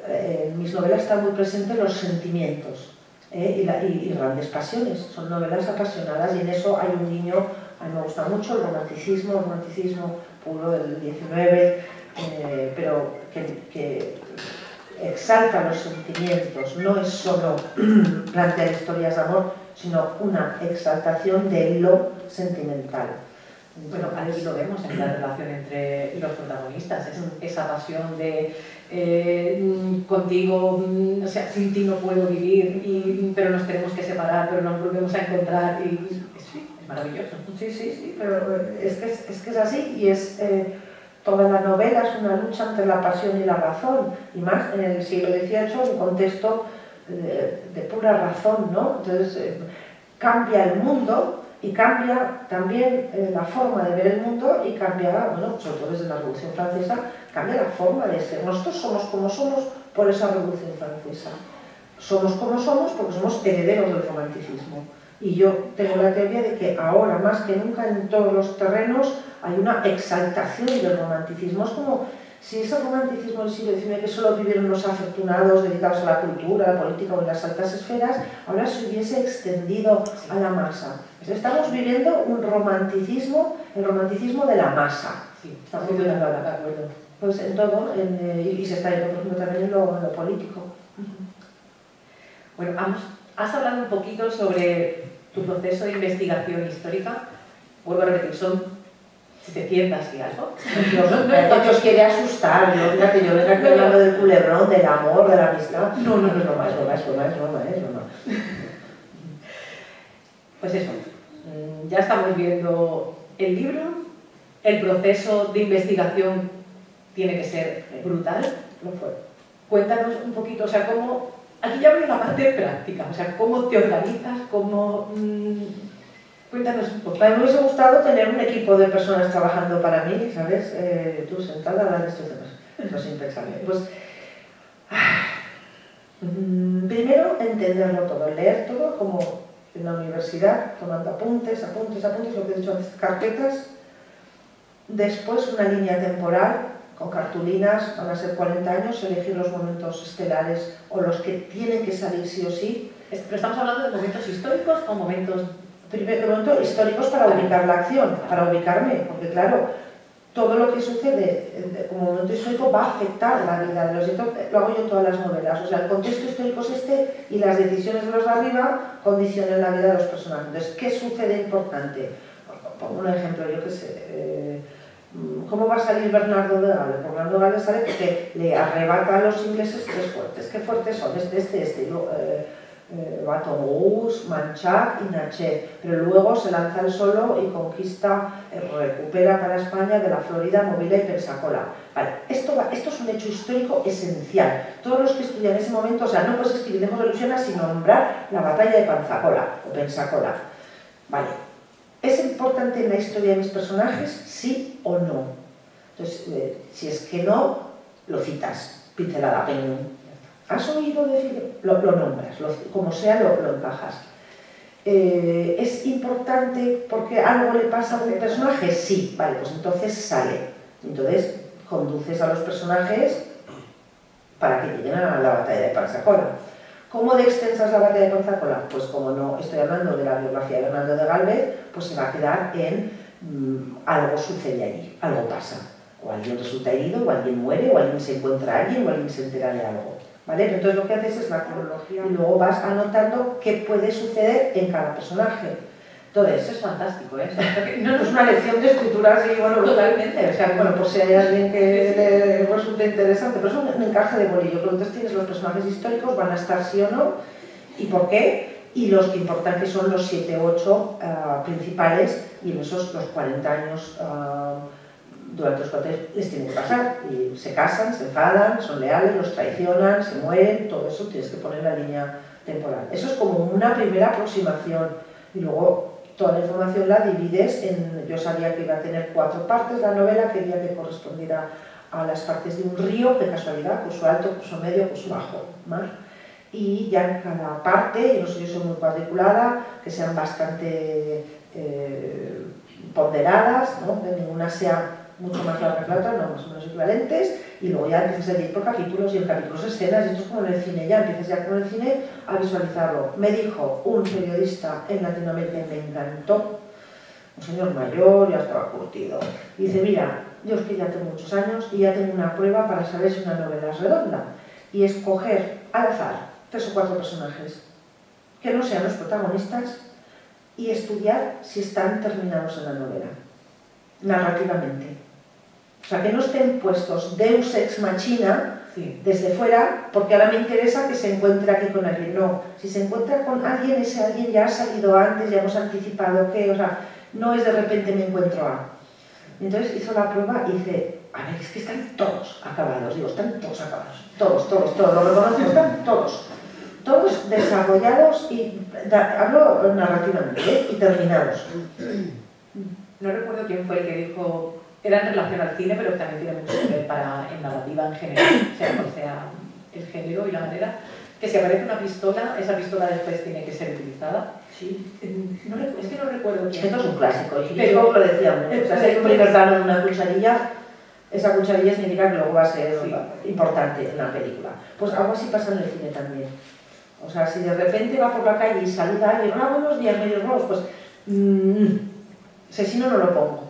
en mis novelas están muy presentes los sentimientos y grandes pasiones. Son novelas apasionadas y en eso hay un guiño. A mí me gusta mucho el romanticismo puro del XIX, pero que exalta los sentimientos. No es solo plantear historias de amor, sino una exaltación de lo sentimental. Bueno, aquí lo vemos en la relación entre los protagonistas, esa pasión de contigo, o sea, sin ti no puedo vivir, pero nos tenemos que separar, pero nos volvemos a encontrar, y sí, es maravilloso. Sí, pero es que es así, y es toda la novela es una lucha entre la pasión y la razón, y más en el siglo XVIII, un contexto de pura razón, ¿no? Entonces cambia el mundo y cambia también la forma de ver el mundo y cambia, bueno, sobre todo desde la Revolución Francesa, cambia la forma de ser. Nosotros somos como somos por esa Revolución Francesa. Somos como somos porque somos herederos del romanticismo. Y yo tengo la teoría de que ahora, más que nunca, en todos los terrenos hay una exaltación del romanticismo. Es como si ese romanticismo del siglo XIX que solo vivieron los afortunados dedicados a la cultura, a la política o en las altas esferas, ahora se hubiese extendido a la masa. Estamos viviendo un romanticismo, el romanticismo de la masa. Sí, estamos viviendo ahora. de acuerdo. Pues en todo, y se está yendo, por ejemplo, también en lo político. Bueno, has hablado un poquito sobre tu proceso de investigación histórica. Vuelvo a repetir, son 700 y algo. Dios quiere asustar, yo venga aquí hablando del culebrón, del amor, de la amistad. No, es broma. Pues eso, ya estamos viendo el libro, el proceso de investigación tiene que ser brutal. No fue. Cuéntanos un poquito, o sea, cómo, aquí ya voy la parte práctica, o sea, cómo te organizas, cómo... cuéntanos un poco. A mí me hubiese gustado tener un equipo de personas trabajando para mí, ¿sabes? Tú sentada a dar estos temas. Eso es impensable. Pues, primero, entenderlo todo, leer todo como en la universidad, tomando apuntes, lo que he dicho antes, carpetas. Después, una línea temporal con cartulinas, van a ser 40 años, elegir los momentos estelares o los que tienen que salir sí o sí. Pero estamos hablando de momentos históricos o momentos... Primero, momentos históricos para ubicar la acción, para ubicarme, porque claro, todo lo que sucede como momento histórico va a afectar la vida de los históricos. Lo hago yo en todas las novelas, o sea, el contexto histórico es este y las decisiones de los de arriba condicionan la vida de los personajes. Entonces, ¿qué sucede importante? Pongo un ejemplo, yo qué sé, ¿cómo va a salir Bernardo de Gales? Bernardo de Gales sale porque le arrebata a los ingleses 3 fuertes. ¿Qué fuertes son? Baton-Rouge, Manchac y Natchez, pero luego se lanza él solo y conquista, recupera para España de la Florida, Movila y Pensacola. Vale, esto es un hecho histórico esencial. Todos los que estudian ese momento, o sea, no puedes escribir Lejos de ilusiones sin nombrar la batalla de Pensacola o Pensacola. Vale, ¿es importante en la historia de mis personajes? ¿Sí o no? Entonces, si es que no, lo citas, pincelada, ¿has oído decir? Lo nombras, como sea lo encajas. ¿Es importante porque algo le pasa a un personaje? Sí, vale, pues entonces sale. Entonces conduces a los personajes para que lleguen a la batalla de Pensacola. ¿Cómo de extensa es la batalla de Pensacola? Pues como no estoy hablando de la biografía de Bernardo de Gálvez, pues se va a quedar en algo sucede allí, algo pasa. O alguien resulta herido, o alguien muere, o alguien se encuentra a alguien, o alguien se entera de algo. ¿Vale? Entonces lo que haces es la cronología y luego vas anotando qué puede suceder en cada personaje. Entonces, eso es fantástico, ¿eh? No es una lección de escritura así, bueno, totalmente. O sea, bueno, por si hay alguien que le resulte interesante, pero es un encaje de bolillo. Entonces tienes los personajes históricos, van a estar sí o no, y por qué, y los que importan que son los 7 o 8 principales, y en esos los 40 años durante los cuales les tiene que pasar, y se casan, se enfadan, son leales, los traicionan, se mueren, todo eso tienes que poner en la línea temporal. Eso es como una primera aproximación, y luego toda la información la divides en... Yo sabía que iba a tener 4 partes la novela, quería que correspondiera a las partes de un río, de casualidad, curso alto, curso medio, curso bajo, mar. Y ya en cada parte, y no sé, yo soy muy cuadriculada, que sean bastante ponderadas, ¿no? Que ninguna sea mucho más larga que la otra, no, más o menos equivalentes, y luego ya empiezas a ir por capítulos y en capítulos escenas, y esto es como en el cine, ya empiezas ya como en el cine a visualizarlo. Me dijo un periodista en Latinoamérica y me encantó, un señor mayor, ya estaba curtido, y dice, mira, yo es que ya tengo muchos años y ya tengo una prueba para saber si una novela es redonda, y escoger al azar 3 o 4 personajes que no sean los protagonistas y estudiar si están terminados en la novela, narrativamente. O sea, que no estén puestos deus ex machina desde fuera, porque ahora me interesa que se encuentre aquí con alguien. No, si se encuentra con alguien, ese alguien ya ha salido antes, ya hemos anticipado que, o sea, no es de repente me encuentro a. Entonces hizo la prueba y dice, a ver, es que están todos acabados, digo, están todos acabados, todos, lo reconozco, están todos desarrollados y, hablo narrativamente, y terminados. No recuerdo quién fue el que dijo, era en relación al cine, pero también tiene mucho que ver en narrativa en general, sea el género y la manera, que si aparece una pistola, esa pistola después tiene que ser utilizada. Sí. Es que no recuerdo quién. Esto es un clásico, y pero lo decíamos. O sea, si hay un primer plano de una cucharilla, esa cucharilla significa que luego va a ser importante en la película. Pues algo así pasa en el cine también. O sea, si de repente va por la calle y saluda a alguien, buenos días, medios rojos, pues si no, no lo pongo.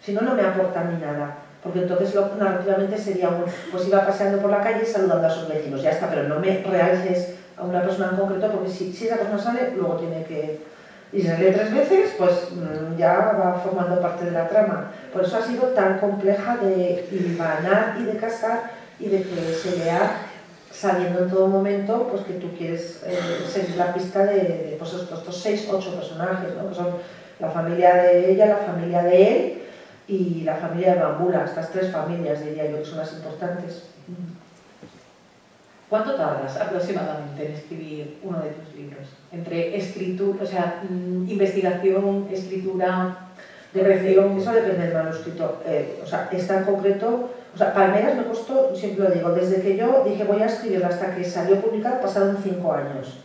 Si no, no me aporta a mí nada. Porque entonces narrativamente sería pues iba paseando por la calle saludando a sus vecinos, ya está, pero no me realces a una persona en concreto, porque si esa persona sale, luego tiene que... Y si sale 3 veces, pues ya va formando parte de la trama. Por eso ha sido tan compleja de hilvanar y de casar y de que se vea sabiendo en todo momento pues que tú quieres seguir la pista de pues, estos 6, 8 personajes, ¿no? Que son la familia de ella, la familia de él y la familia de Bambula. Estas 3 familias, diría yo, que son las importantes. ¿Cuánto tardas aproximadamente en escribir uno de tus libros? Entre escritura, o sea, investigación, escritura, dirección... Eso depende del manuscrito. O sea, está en concreto... O sea, Palmeras me costó, siempre lo digo, desde que yo dije voy a escribirla hasta que salió publicado pasaron 5 años.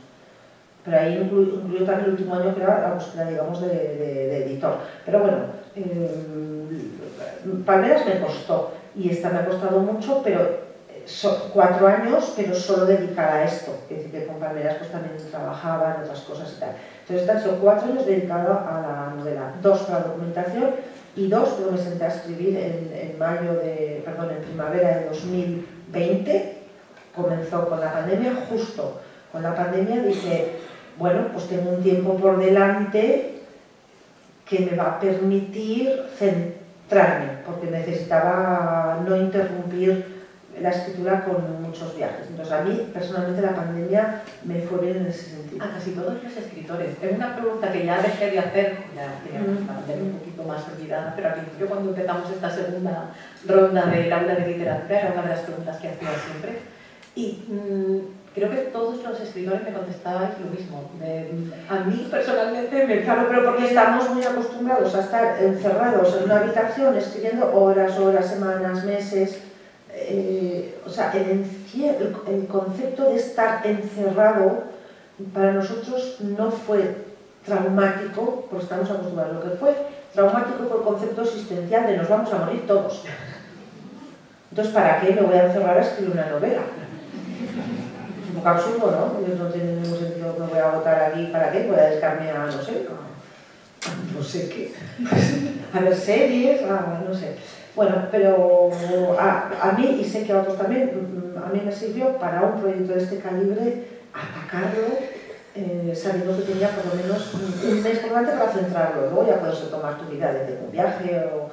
Pero ahí incluyó también el último año que era la búsqueda, digamos, de editor. Pero bueno, Palmeras me costó y esta me ha costado mucho, pero... 4 años, pero solo dedicada a esto. Es decir, que con Palmeras pues también trabajaba en otras cosas y tal. Entonces, han sido 4 años dedicados a la novela. 2 para la documentación y 2 cuando me senté a escribir en primavera de 2020. Comenzó con la pandemia, justo con la pandemia dije, bueno, pues tengo un tiempo por delante que me va a permitir centrarme, porque necesitaba no interrumpir la escritura con muchos viajes. Entonces a mí personalmente la pandemia me fue bien en ese sentido. A casi todos los escritores. Es una pregunta que ya dejé de hacer, ya teníamos la pandemia un poquito más olvidada, pero al principio cuando empezamos esta segunda ronda del aula de literatura era una de las preguntas que hacía siempre. Y creo que todos los escritores me contestabais lo mismo. A mí personalmente me... Claro, pero porque estamos muy acostumbrados a estar encerrados en una habitación escribiendo horas, semanas, meses... o sea, el concepto de estar encerrado para nosotros no fue traumático, porque estamos acostumbrados. Lo que fue traumático fue el concepto existencial de nos vamos a morir todos. Entonces, ¿para qué me voy a encerrar a escribir una novela? Es un poco absurdo, ¿no? Porque no tiene ningún sentido que me voy a votar aquí, ¿para qué? Voy a dedicarme a, no sé qué, a ver series, no sé. Bueno, pero a mí, y sé que a otros también, a mí me sirvió para un proyecto de este calibre atacarlo sabiendo que tenía por lo menos un mes por delante para centrarlo. Luego ya puedes tomar tu vida desde un viaje o...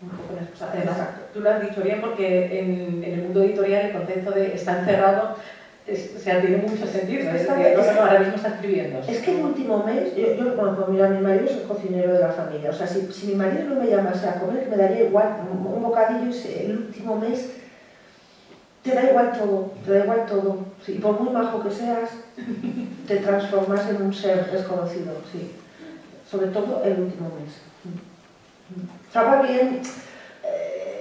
un poco las cosas. Además, tú lo has dicho bien porque en el mundo editorial el concepto de estar encerrado o sea, tiene mucho sentido. Ahora mismo está escribiendo. Es que el último mes, bueno, mira, mi marido es el cocinero de la familia. O sea, si mi marido no me llamase a comer, me daría igual un bocadillo y el último mes te da igual todo. Sí, por muy majo que seas, te transformas en un ser desconocido, sí. Sobre todo el último mes. Estaba bien,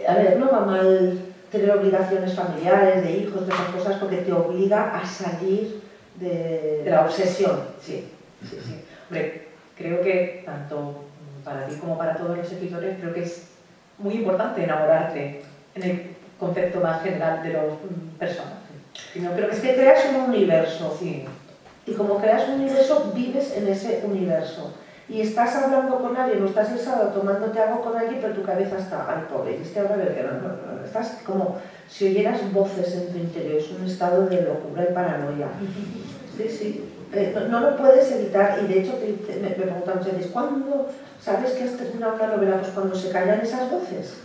a ver, no va mal tener obligaciones familiares, de hijos, de esas cosas, porque te obliga a salir de la obsesión. Sí. Hombre, creo que tanto para ti como para todos los escritores, creo que es muy importante enamorarte en el concepto más general de los personajes. Creo que es que creas un universo. Sí. Y como creas un universo, vives en ese universo. Y estás hablando con alguien, o estás el sábado tomándote algo con alguien, pero tu cabeza está, ay pobre, y ahora estás como si oyeras voces en tu interior, es un estado de locura y paranoia. Sí. No lo puedes evitar, y de hecho me preguntan muchas veces, ¿cuándo sabes que has terminado una novela? Pues cuando se callan esas voces.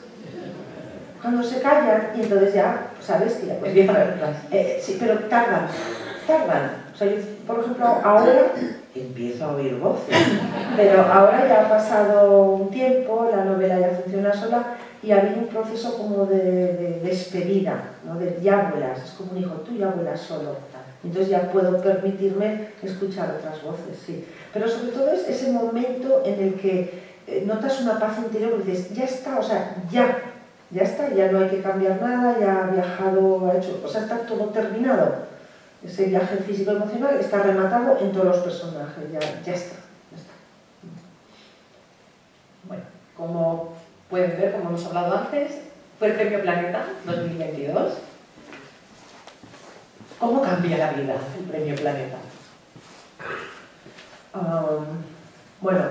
Cuando se callan, y entonces ya sabes que ya puedes empezar. Sí, pero tardan. O sea, yo, por ejemplo, ahora empiezo a oír voces, pero ahora ya ha pasado un tiempo, la novela ya funciona sola y ha habido un proceso como de despedida, ¿no? De ya vuelas, es como un hijo, tú ya vuelas solo. Entonces ya puedo permitirme escuchar otras voces, sí. Pero sobre todo es ese momento en el que notas una paz interior y dices, ya está, o sea, ya está, ya no hay que cambiar nada, ya ha viajado, ha hecho, o sea, está todo terminado. Ese viaje físico-emocional está rematado en todos los personajes, ya está. Bueno, como pueden ver, como hemos hablado antes, fue el Premio Planeta 2022. ¿Cómo cambia la vida el Premio Planeta? Bueno,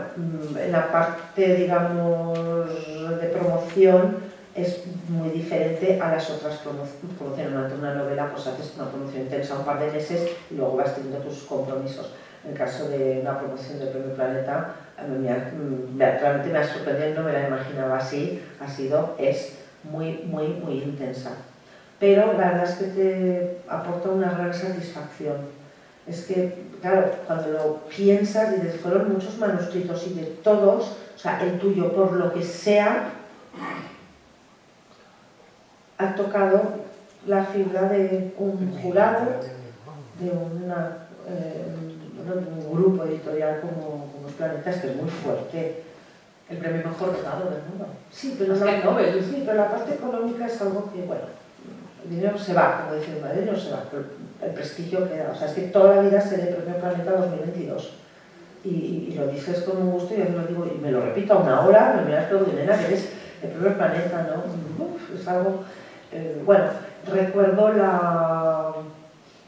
en la parte, digamos, de promoción es muy diferente a las otras promociones. Durante una novela pues haces una promoción intensa un par de meses y luego vas teniendo tus compromisos. En el caso de una promoción del Premio Planeta, realmente me ha sorprendido, no me la imaginaba así, es muy intensa. Pero la verdad es que te aporta una gran satisfacción. Es que, claro, cuando lo piensas, dices, fueron muchos manuscritos y de todos, o sea, el tuyo, por lo que sea, ha tocado la fibra de un jurado, de un grupo editorial como Planetas, que es muy fuerte. El premio mejor votado del mundo. Sí, pero la parte económica es algo que, bueno, el dinero se va, como dice el madre, el dinero se va, pero el prestigio queda. O sea, es que toda la vida seré Premio Planeta 2022. Y lo dices con un gusto y yo lo digo, y me lo repito a una hora, me miras pero nena, que eres el Premio Planeta, ¿no? Es algo... bueno, recuerdo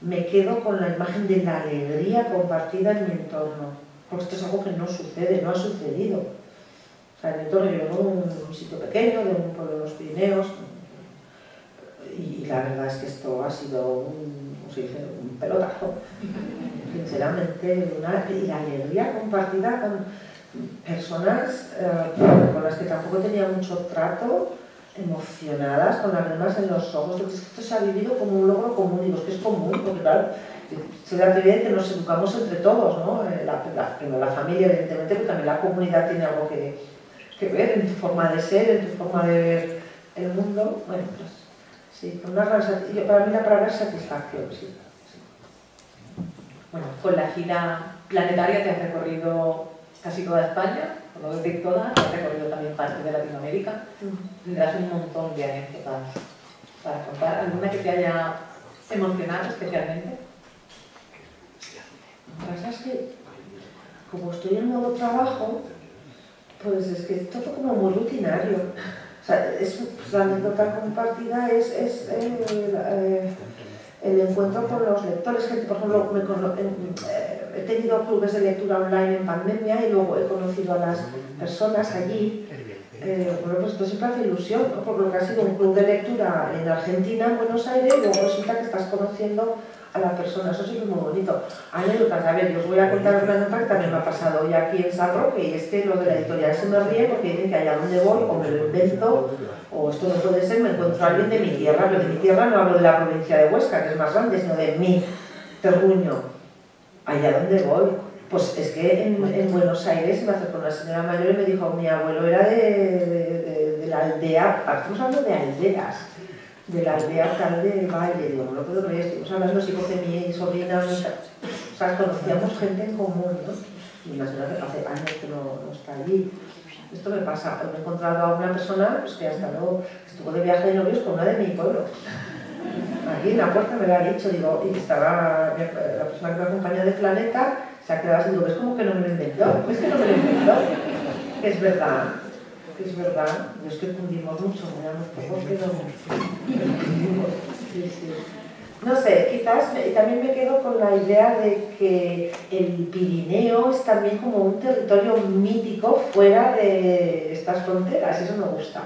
me quedo con la imagen de la alegría compartida en mi entorno, porque esto es algo que no sucede, no ha sucedido. O sea, en mi entorno, yo vivo en un sitio pequeño, de un pueblo de los Pirineos, y la verdad es que esto ha sido un pelotazo, sinceramente, y la alegría compartida con personas con las que tampoco tenía mucho trato, emocionadas, con lágrimas en los ojos. Esto se ha vivido como un logro común, digo, es que es común, porque claro, se da evidente que nos educamos entre todos, ¿no? Primero la familia, evidentemente, pero también la comunidad tiene algo que ver en tu forma de ser, en tu forma de ver el mundo. Bueno, pues sí, con una gran satisfacción. Para mí la palabra es satisfacción, sí. Bueno, con la gira planetaria te has recorrido casi toda España, por no decir toda, te has recorrido también parte de Latinoamérica. Tendrás un montón de anécdotas para contar. ¿Alguna que te haya emocionado especialmente? La verdad es que, como estoy en modo trabajo, pues es que es todo como muy rutinario. O sea, la anécdota compartida es el encuentro con los lectores. Que, por ejemplo, he tenido clubes de lectura online en pandemia y luego he conocido a las personas allí. Bueno, pues esto siempre hace ilusión, ¿no? Porque lo que ha sido un club de lectura en Argentina, en Buenos Aires, y luego resulta que estás conociendo a la persona. Eso sí que es muy bonito. Anécdotas, a ver, yo os voy a contar una anécdota que también me ha pasado hoy aquí en San Roque, y es que lo de la editorial se me ríe porque dicen que allá donde voy o me lo invento, o esto no puede ser, me encuentro a alguien de mi tierra. Lo de mi tierra no hablo de la provincia de Huesca, que es más grande, sino de mi terruño. Allá donde voy. Pues es que en Buenos Aires me acercó una señora mayor y me dijo, mi abuelo era de la aldea, estamos hablando de aldeas, de la aldea tal del Valle. Digo, no lo puedo creer, estamos hablando sí porque mi sobrina, o sea, conocíamos gente en común, ¿no? Y una señora que hace años que no está allí. Esto me pasa, he encontrado a una persona pues, que hasta luego estuvo de viaje de novios con una de mi pueblo. Aquí en la puerta me lo ha dicho, digo, y estaba la persona que me acompaña de Planeta, se ha quedado así, digo, ¿ves como que no me lo inventó? ¿Ves que no me lo inventó? Es verdad, es verdad. Es que fundimos mucho, éramos pocos, pero fundimos. Sí, sí. No sé, quizás también me quedo con la idea de que el Pirineo es también como un territorio mítico fuera de estas fronteras, y eso me gusta.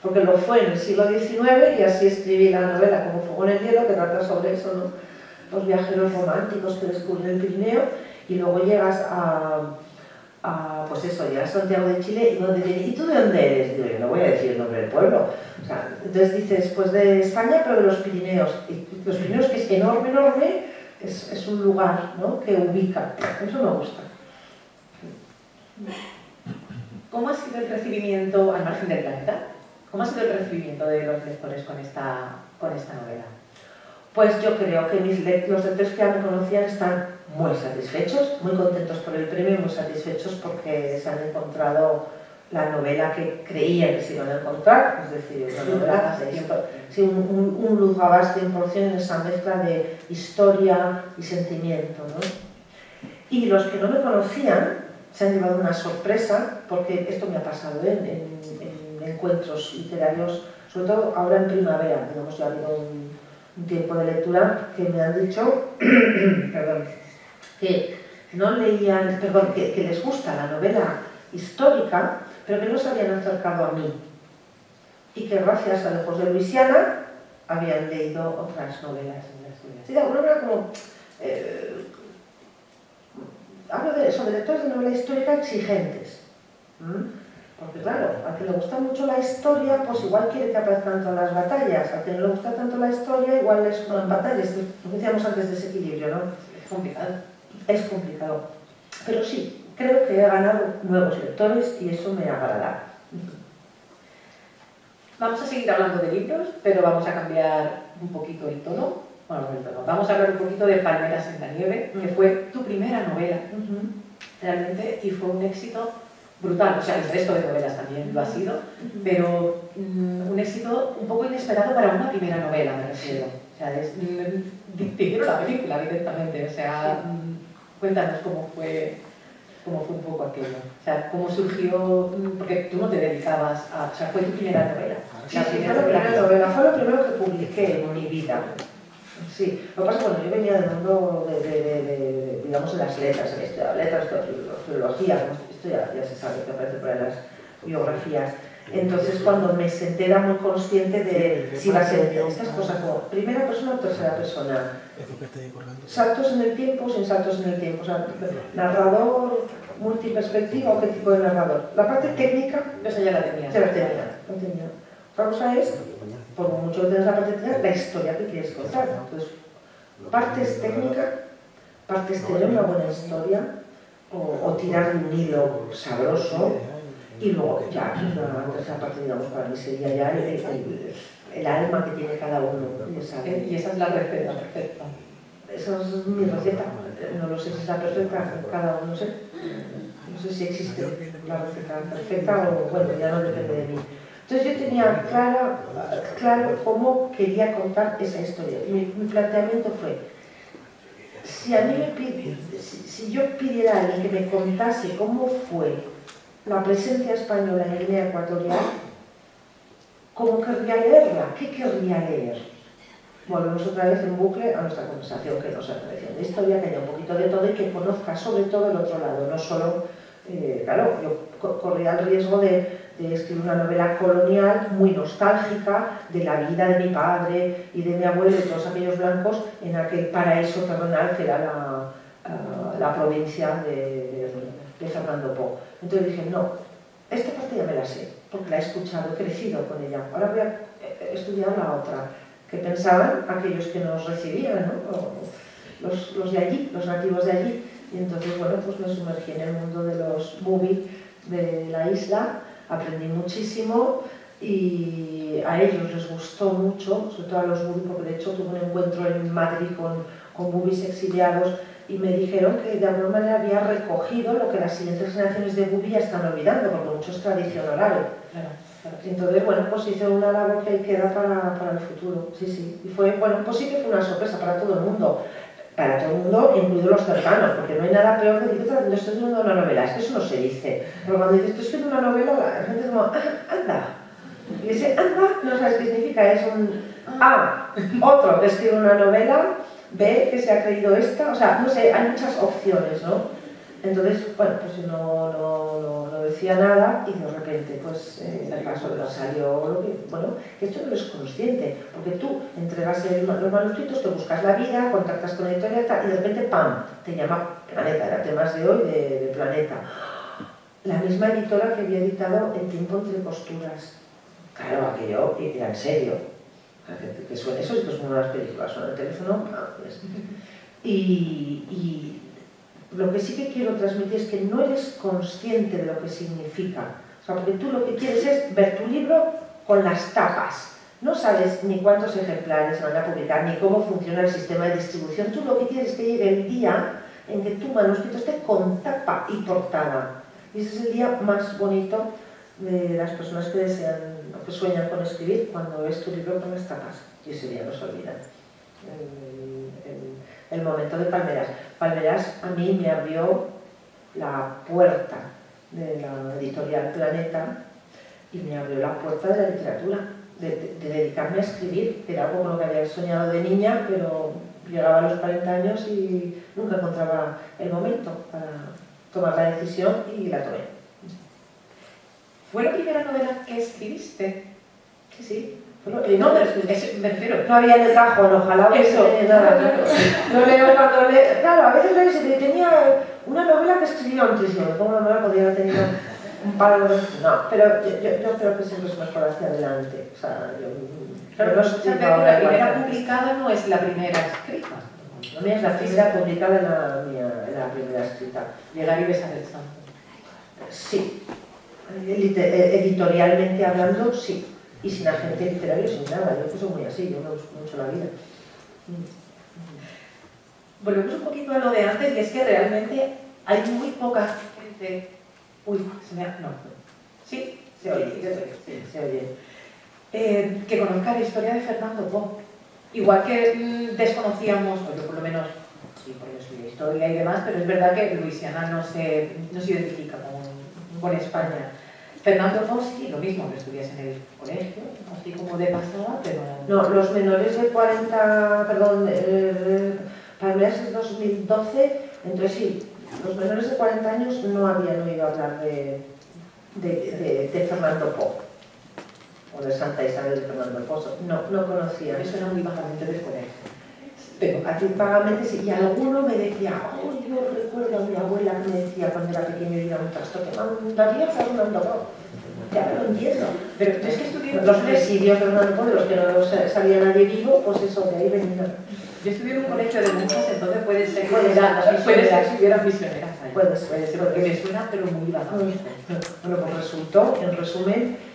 Porque lo fue en el siglo XIX y así escribí la novela como Fuego en el hielo, que trata sobre eso, ¿no? Los viajeros románticos que descubren el Pirineo, y luego llegas pues eso, llegas a Santiago de Chile y donde dices, ¿y tú de dónde eres? Digo, yo no voy a decir el nombre del pueblo. O sea, entonces dices, pues de España, pero de los Pirineos. Y los Pirineos, que es enorme, enorme, es un lugar, ¿no? Que ubica. Eso me gusta. ¿Cómo ha sido el recibimiento al margen del planeta? ¿Cómo ha sido el recibimiento de los lectores con esta novela? Pues yo creo que los lectores que ya me conocían están muy satisfechos, muy contentos por el premio y muy satisfechos porque se han encontrado la novela que creían que se iban a encontrar, es decir, una novela sí, un Luzgabás 100% en esa mezcla de historia y sentimiento, ¿no? Y los que no me conocían se han llevado una sorpresa, porque esto me ha pasado en encuentros literarios, sobre todo ahora en primavera, digamos, ya ha habido un tiempo de lectura que me han dicho perdón, que no leían, perdón, que les gusta la novela histórica, pero que no se habían acercado a mí y que gracias a Lejos de Luisiana habían leído otras novelas. Sí, de alguna manera como hablo sobre lectores de novela histórica exigentes. Porque claro, a quien le gusta mucho la historia, pues igual quiere que aparezcan todas las batallas. A quien no le gusta tanto la historia, igual les son batallas. Lo que decíamos antes de ese equilibrio, ¿no? Es complicado. Es complicado. Pero sí, creo que he ganado nuevos lectores y eso me agrada. Vamos a seguir hablando de libros, pero vamos a cambiar un poquito el tono. Bueno, el tono. Vamos a hablar un poquito de Palmeras en la nieve, que fue tu primera novela, realmente, y fue un éxito brutal. O sea, el resto de novelas también lo ha sido, pero un éxito un poco inesperado para una primera novela, me refiero. O sea, te hicieron la película directamente. O sea, cuéntanos cómo fue un poco aquello. O sea, cómo surgió, porque tú no te dedicabas a... O sea, fue tu primera novela. Sí, fue la primera novela, fue lo primero que publiqué en mi vida. Sí, lo que pasa es que bueno, yo venía del mundo digamos, de las letras, filología, esto ya se sabe que aparece por ahí las biografías. Entonces, cuando me senté, era muy consciente de si iba a ser estas cosas como primera persona o tercera persona. Saltos en el tiempo, sin saltos en el tiempo. O sea, narrador, multiperspectiva o qué tipo de narrador. La parte técnica, esa ya la tenía. Ya la tenía. Otra cosa es, por mucho que tengas la parte técnica, la historia que quieres contar. Entonces, partes técnicas, partes tener una buena historia o tirar de un hilo sabroso. Y luego ya, la tercera parte, digamos, para mí sería ya el alma que tiene cada uno. Y esa es la receta perfecta. Esa es mi receta. No lo sé si es la perfecta, cada uno, no sé. No sé si existe la receta perfecta o, bueno, ya no depende de mí. Entonces yo tenía claro cómo quería contar esa historia. Mi planteamiento fue, si yo pidiera a alguien que me contase cómo fue la presencia española en Guinea Ecuatorial, ¿cómo querría leerla? ¿Qué querría leer? Volvemos otra vez en bucle a nuestra conversación, que no sea tradición de historia, que haya un poquito de todo y que conozca sobre todo el otro lado, no solo, claro, yo corría el riesgo de escribir una novela colonial muy nostálgica de la vida de mi padre y de mi abuelo y todos aquellos blancos en aquel paraíso terrenal que era la provincia de Fernando Po. Entonces dije, no, esta parte ya me la sé, porque la he escuchado, he crecido con ella. Ahora voy a estudiar la otra, que pensaban aquellos que nos recibían, ¿no? Los de allí, los nativos de allí. Y entonces, bueno, pues me sumergí en el mundo de los bubi de la isla, aprendí muchísimo y a ellos les gustó mucho, sobre todo a los bubi, porque de hecho tuve un encuentro en Madrid con bubis exiliados y me dijeron que de alguna manera había recogido lo que las siguientes generaciones de bubi ya están olvidando, porque mucho es tradición oral. Entonces, bueno, pues hice una labor que queda para el futuro, sí. Y fue, bueno, pues sí que fue una sorpresa para todo el mundo, incluidos los cercanos, porque no hay nada peor que decir, estoy escribiendo una novela, es que eso no se dice. Pero cuando dices, estoy escribiendo una novela, la gente es como, anda. Y ese anda, no sabes qué significa, es un otro que escribe una novela, B, que se ha creído esta, o sea, no sé, hay muchas opciones, ¿no? Entonces, bueno, pues no decía nada y de repente, pues, el caso salió lo que, bueno, que esto no es consciente, porque tú entregas los manuscritos, te buscas la vida, contactas con la editorial y de repente, ¡pam!, te llama Planeta, era temas de hoy de Planeta. La misma editora que había editado El tiempo entre costuras. Claro, aquello era en serio. Que suena, eso es que son unas películas, suena el teléfono, y lo que sí que quiero transmitir es que no eres consciente de lo que significa. O sea, porque tú lo que quieres es ver tu libro con las tapas. No sabes ni cuántos ejemplares van a publicar, ni cómo funciona el sistema de distribución. Tú lo que quieres es que llegue el día en que tu manuscrito esté con tapa y portada. Y ese es el día más bonito de las personas que desean o que sueñan con escribir, cuando ves tu libro con las tapas. Y ese día no se olvida. El momento de Palmeras. Palmeras a mí me abrió la puerta de la editorial Planeta y me abrió la puerta de la literatura, de dedicarme a escribir, que era algo con lo que había soñado de niña, pero llegaba a los 40 años y nunca encontraba el momento para tomar la decisión y la tomé. ¿Fue la primera novela que escribiste? Sí, sí. No, me refiero. No había en el cajón, ojalá Eso, nada. No leo cuando leo. Claro, a veces leo y tenía una novela que escribió antes, como una novela podría haber tenido un par de... No, pero yo creo que siempre es mejor hacia adelante. O sea, Claro, no muchas veces la primera publicada no es la primera escrita. La mía es la primera publicada en la primera escrita. Llegar y besar el santo. Sí. Editorialmente hablando, sí. Y sin agente literario, sin nada. Yo soy muy así, yo me busco mucho la vida. Volvemos un poquito a lo de antes, y es que realmente hay muy poca gente... Uy, se me ha... No. ¿Sí? Se oye, sí, se oye. Que conozca la historia de Fernando Po. Igual que desconocíamos, o yo por lo menos, sí, porque estudié historia y demás, pero es verdad que Luisiana no se identifica con España. Fernando Po sí, lo mismo, que estudias en el colegio, así como de pasada, pero... No, los menores de 40, perdón, para el mes 2012, entonces sí, los menores de 40 años no habían oído hablar de Fernando Po, o de Santa Isabel de Fernando Po, no conocían. Eso era muy vagamente del colegio. Pero así vagamente sí, y alguno me decía, oh, yo recuerdo a mi abuela que me decía cuando era pequeño y era un trasto que mandaría Fernando Po. Ya lo entiendo. Pero es que estudié los presidios de Fernando Po, de los que no sabía nadie vivo, pues eso, de ahí venía. Yo estudié en un colegio de monjas, entonces puede ser que hubieran misioneras ahí. Puede ser, porque me suena, pero muy vagamente. Bueno, pues resultó, en resumen,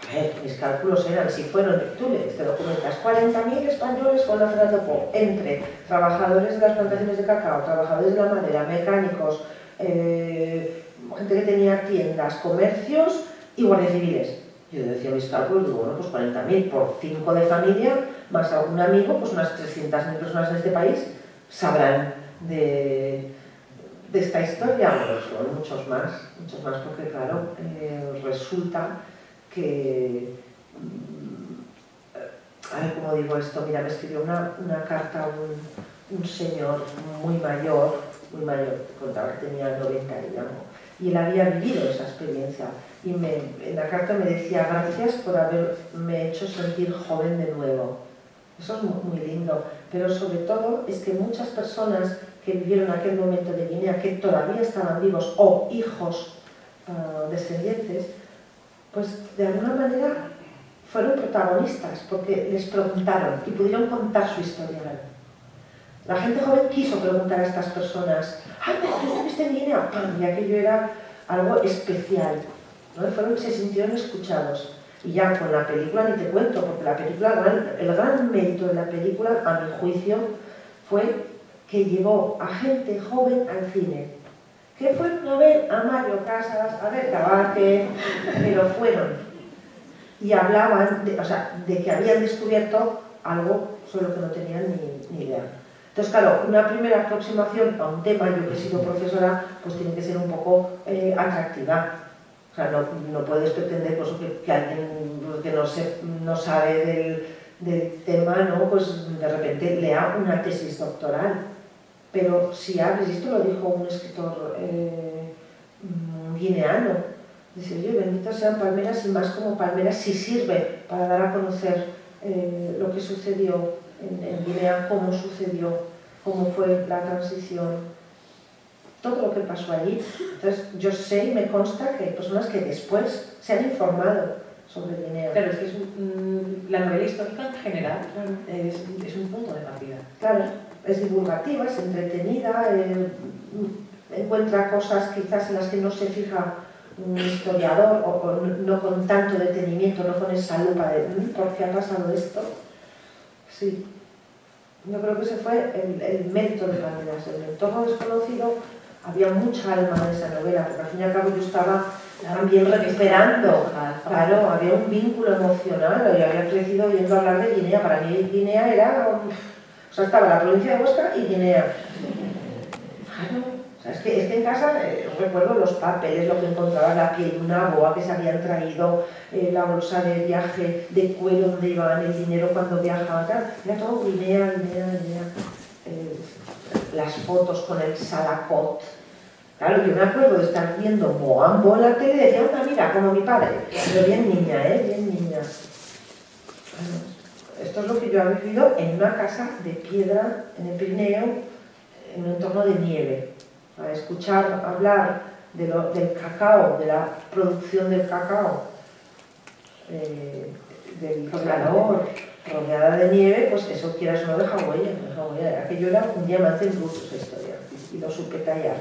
a ver, mis cálculos eran, si fueron, tú lees, te documentas, 40.000 españoles con la Fernando Po, entre trabajadores de las plantaciones de cacao, trabajadores de la madera, mecánicos, gente que tenía tiendas, comercios y guardias civiles. Yo decía mis cálculos, digo, bueno, pues 40.000 por 5 de familia, más algún amigo, pues unas 300.000 personas en este país sabrán de esta historia. Bueno, son muchos más, porque claro, resulta que, a ver cómo digo esto, mira, me escribió una carta un señor muy mayor, contaba que tenía 90 y algo, y él había vivido esa experiencia, y en la carta me decía, gracias por haberme hecho sentir joven de nuevo. Eso es muy lindo, pero sobre todo es que muchas personas que vivieron aquel momento de Guinea, que todavía estaban vivos, o hijos descendientes, pues de alguna manera fueron protagonistas, porque les preguntaron y pudieron contar su historia. La gente joven quiso preguntar a estas personas, ¡ay, pero tú estuviste en Guinea! Y aquello era algo especial, ¿no? Se sintieron escuchados. Y ya con la película ni te cuento, porque la película, el gran mérito de la película, a mi juicio, fue que llevó a gente joven al cine. Que fueron a ver a Mario Casas, a ver Tabaque, pero fueron. Y hablaban de que habían descubierto algo sobre lo que no tenían ni idea. Entonces, claro, una primera aproximación a un tema, yo que he sido profesora, pues tiene que ser un poco atractiva. O sea, no puedes pretender pues, que alguien que no sabe del tema, ¿no? Pues de repente lea una tesis doctoral. Pero si abres, y esto lo dijo un escritor guineano, dice, oye, benditas sean palmeras y más como palmeras si sirve para dar a conocer lo que sucedió en Guinea, cómo sucedió, cómo fue la transición, todo lo que pasó allí. Entonces, yo sé y me consta que hay personas que después se han informado sobre Guinea. Claro, es que la novela histórica en general es un punto de partida. Claro, es divulgativa, es entretenida, encuentra cosas quizás en las que no se fija un historiador o no con tanto detenimiento, no con esa lupa de ¿por qué ha pasado esto? Sí, yo creo que ese fue el mérito de Palmeras. En el entorno desconocido había mucha alma en esa novela, porque al fin y al cabo yo estaba también recuperando, claro, había un vínculo emocional, yo había crecido oyendo hablar de Guinea, para mí Guinea era, o sea, estaba la provincia de Huesca y Guinea. Claro, O sea, es que en casa recuerdo los papeles, lo que encontraba, la piel de una boa que se habían traído, la bolsa de viaje de cuero donde iban el dinero cuando viajaban, claro, era todo Guinea. Las fotos con el salacot. Claro, yo me acuerdo de estar viendo Moambo en la tele y decía, anda, mira, como mi padre. Pero bien niña, bien niña. Bueno, esto es lo que yo he vivido en una casa de piedra en el Pirineo, en un entorno de nieve. A escuchar hablar del cacao, de la producción del cacao, del calor, rodeada de nieve, pues eso quieras o no deja huella. Aquello era un diamante en bruto esa historia, y lo supe tallar.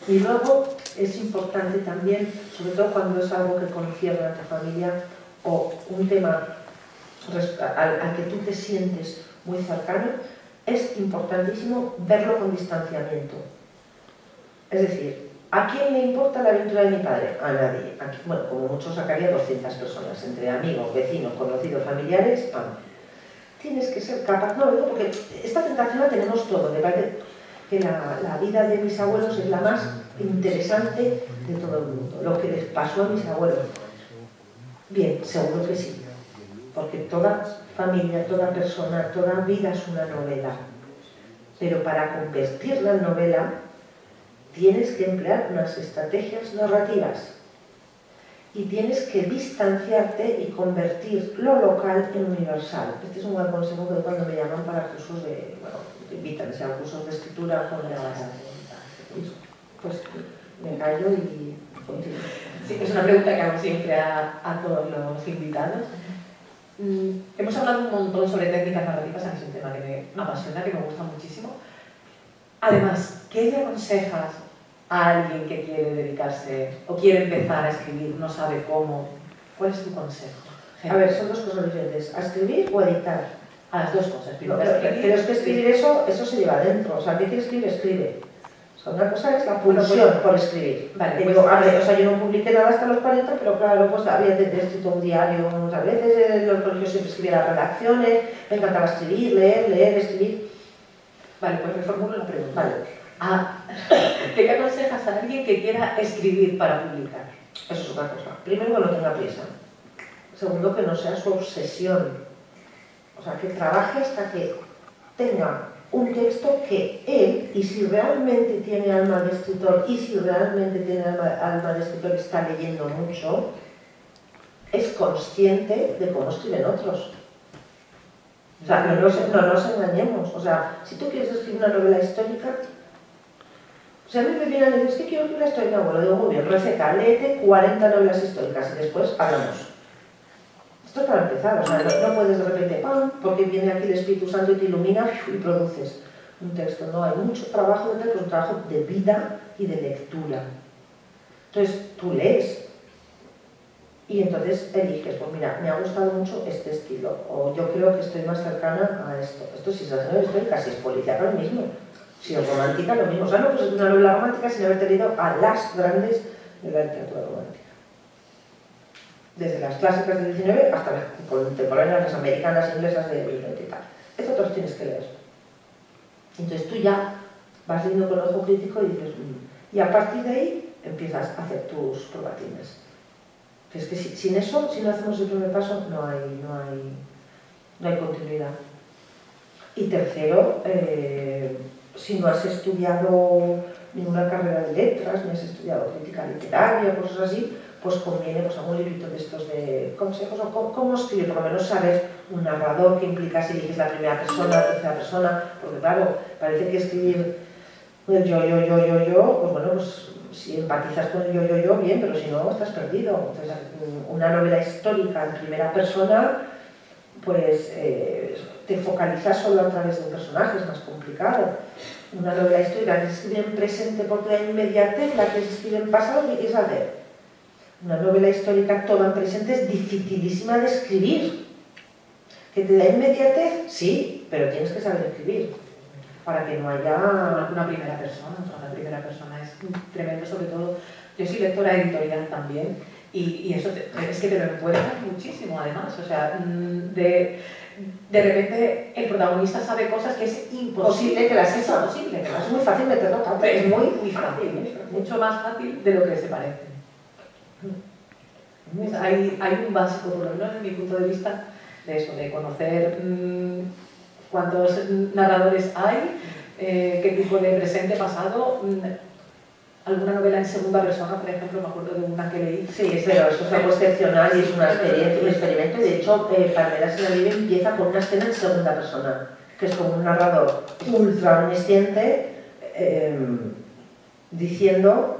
Y luego es importante también, sobre todo cuando es algo que concierne a tu familia o un tema al que tú te sientes muy cercano, es importantísimo verlo con distanciamiento. Es decir, ¿a quién le importa la aventura de mi padre? A nadie. Aquí, bueno, como mucho sacaría 200 personas, entre amigos, vecinos, conocidos, familiares. Tienes que ser capaz, no, digo porque esta tentación la tenemos todos, me parece que la vida de mis abuelos es la más interesante de todo el mundo, lo que les pasó a mis abuelos. Bien, seguro que sí, porque toda familia, toda persona, toda vida es una novela, pero para convertirla en novela tienes que emplear unas estrategias narrativas y tienes que distanciarte y convertir lo local en universal. Este es un buen consejo que cuando me llaman para cursos de, bueno, te invitan, sea cursos de escritura con pues me callo y continúo. Sí, es una pregunta que hago siempre a todos los invitados. Hemos hablado un montón sobre técnicas narrativas, que es un tema que me apasiona, que me gusta muchísimo. Además, ¿qué le aconsejas a alguien que quiere dedicarse o quiere empezar a escribir, no sabe cómo? ¿Cuál es tu consejo? A ver, son dos cosas diferentes, ¿a escribir o a editar? A las dos cosas. Pero es que escribir eso se lleva adentro, o sea, ¿qué quiere escribir? Escribe. O sea, una cosa es la pulsión por escribir. Vale, pues, o sea, yo no publiqué nada hasta los 40, pero claro, pues había escrito un diario muchas veces, en los colegios siempre escribía las redacciones, me encantaba escribir, leer, escribir. Vale, pues reformulo la pregunta. Vale. ¿Qué le aconsejas a alguien que quiera escribir para publicar? Eso es otra cosa. Primero, que no tenga prisa. Segundo, que no sea su obsesión. O sea, que trabaje hasta que tenga un texto que él, y si realmente tiene alma de escritor, y si realmente tiene alma de escritor y está leyendo mucho, es consciente de cómo escriben otros. O sea, no nos engañemos. O sea, si tú quieres escribir una novela histórica, o sea, a mí me vienen a decir, es que quiero escribir una historia de mi abuelo. Digo, muy bien, receta, léete 40 novelas históricas y después hablamos. Esto es para empezar, o sea, no puedes de repente, ¡pam!, porque viene aquí el Espíritu Santo y te ilumina y produces un texto. No, hay mucho trabajo detrás, un trabajo de vida y de lectura. Entonces, tú lees y entonces eliges, pues mira, me ha gustado mucho este estilo, o yo creo que estoy más cercana a esto. Esto sí es la novela histórica, si es policíaca, lo mismo. Si es romántica, lo mismo. O sea, no pues es una novela romántica sin haberte leído a las grandes de la literatura romántica. Desde las clásicas del 19 hasta las contemporáneas, las americanas, inglesas de 20 y tal. Esto te los tienes que leer. Entonces tú ya vas leyendo con ojo crítico y dices, y a partir de ahí empiezas a hacer tus probatines. Es que sin eso, si no hacemos el primer paso, no hay continuidad. Y tercero, si no has estudiado ninguna carrera de letras, ni has estudiado crítica literaria, cosas así, pues conviene pues, algún librito de estos de consejos o cómo escribir, por lo menos saber un narrador que implica si eliges la primera persona, la tercera persona, porque claro, parece que escribir el yo, pues bueno, pues si empatizas con el yo, bien, pero si no, estás perdido. Entonces, una novela histórica en primera persona, pues te focalizas solo a través de un personaje, es más complicado. Una novela histórica que se escribe en presente porque da inmediatez, la que se escribe en pasado, ¿qué quieres hacer? Una novela histórica toda en presente es dificilísima de escribir. ¿Que te da inmediatez? Sí, pero tienes que saber escribir para que no haya una primera persona. La primera persona es tremendo, sobre todo. Yo soy lectora editorial también y eso es que te lo encuentras muchísimo, además. O sea, de repente el protagonista sabe cosas que es imposible que las sepa. imposible que las Es muy fácil meterlo tanto. es muy fácil, mucho más fácil de lo que se parece. Hay un básico, por lo menos desde mi punto de vista, de eso, de conocer cuántos narradores hay, qué tipo de presente, pasado. Alguna novela en segunda persona, por ejemplo, me acuerdo de una que leí. Sí, pero eso es algo excepcional y es una experiencia, un experimento. Y de hecho, Palmeras en la Nieve empieza con una escena en segunda persona, que es como un narrador ultra omnisciente diciendo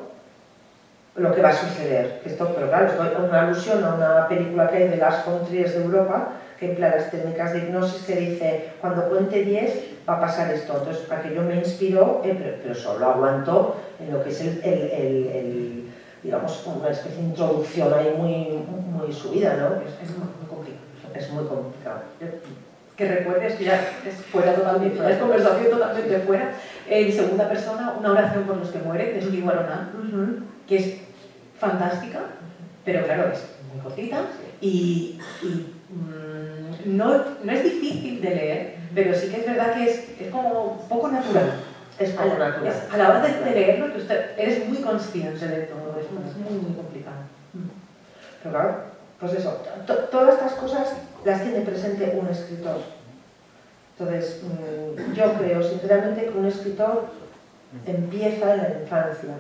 lo que va a suceder. Esto, pero claro, esto es una alusión a una película que hay de Lars von Trier de Europa, que emplean las técnicas de hipnosis, que dice, cuando cuente 10 va a pasar esto. Entonces, aquello me inspiró, pero solo aguantó en lo que es digamos, una especie de introducción ahí muy subida, ¿no? Es muy complicado. Es muy complicado. Que recuerdes que ya es fuera totalmente, ya es conversación totalmente fuera. En segunda persona, una oración por los que mueren, de Steve Aronan, que es fantástica, pero claro, es muy cortita y no es difícil de leer, pero sí que es verdad que es como poco natural. Es poco natural. A la hora de leerlo, que usted eres muy consciente de todo, es muy complicado. Pero claro, pues eso, todas estas cosas las tiene presente un escritor. Entonces, yo creo sinceramente que un escritor empieza en la infancia.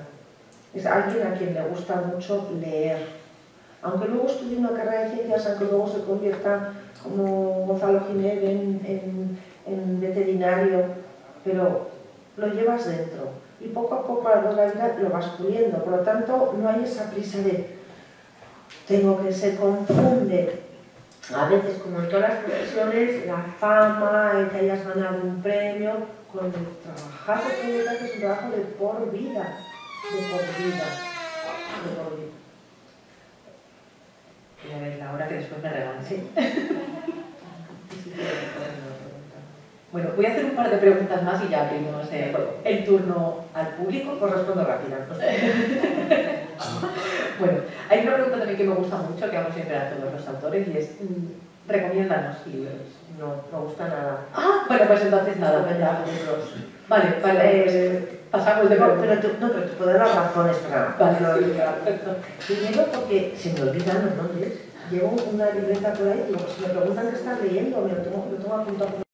Es alguien a quien le gusta mucho leer. Aunque luego estudie una carrera de ciencias, aunque luego se convierta como Gonzalo Ginés en veterinario, pero lo llevas dentro y poco a poco a lo largo de la vida lo vas puliendo. Por lo tanto, no hay esa prisa de tengo que se confunde. A veces, como en todas las profesiones, la fama, el que hayas ganado un premio, con el trabajar que tienes que hacer es un trabajo de por vida. De por vida. De por vida. Y a ver, la hora que después me regalan. Sí. Bueno, voy a hacer un par de preguntas más y ya abrimos el turno al público. Pues respondo rápida. Bueno, hay una pregunta también que me gusta mucho, que hago siempre a todos los autores, y es, recomiéndanos libros. No me gusta nada. Ah, bueno, pues entonces nada. Libros. Vale, pasamos de preguntas. Pero te puedo dar las razones para... Vale, sí, perfecto. Primero porque se me olvidan los nombres. Llevo una libreta por ahí y luego si me preguntan qué estás leyendo, me lo tengo apuntado.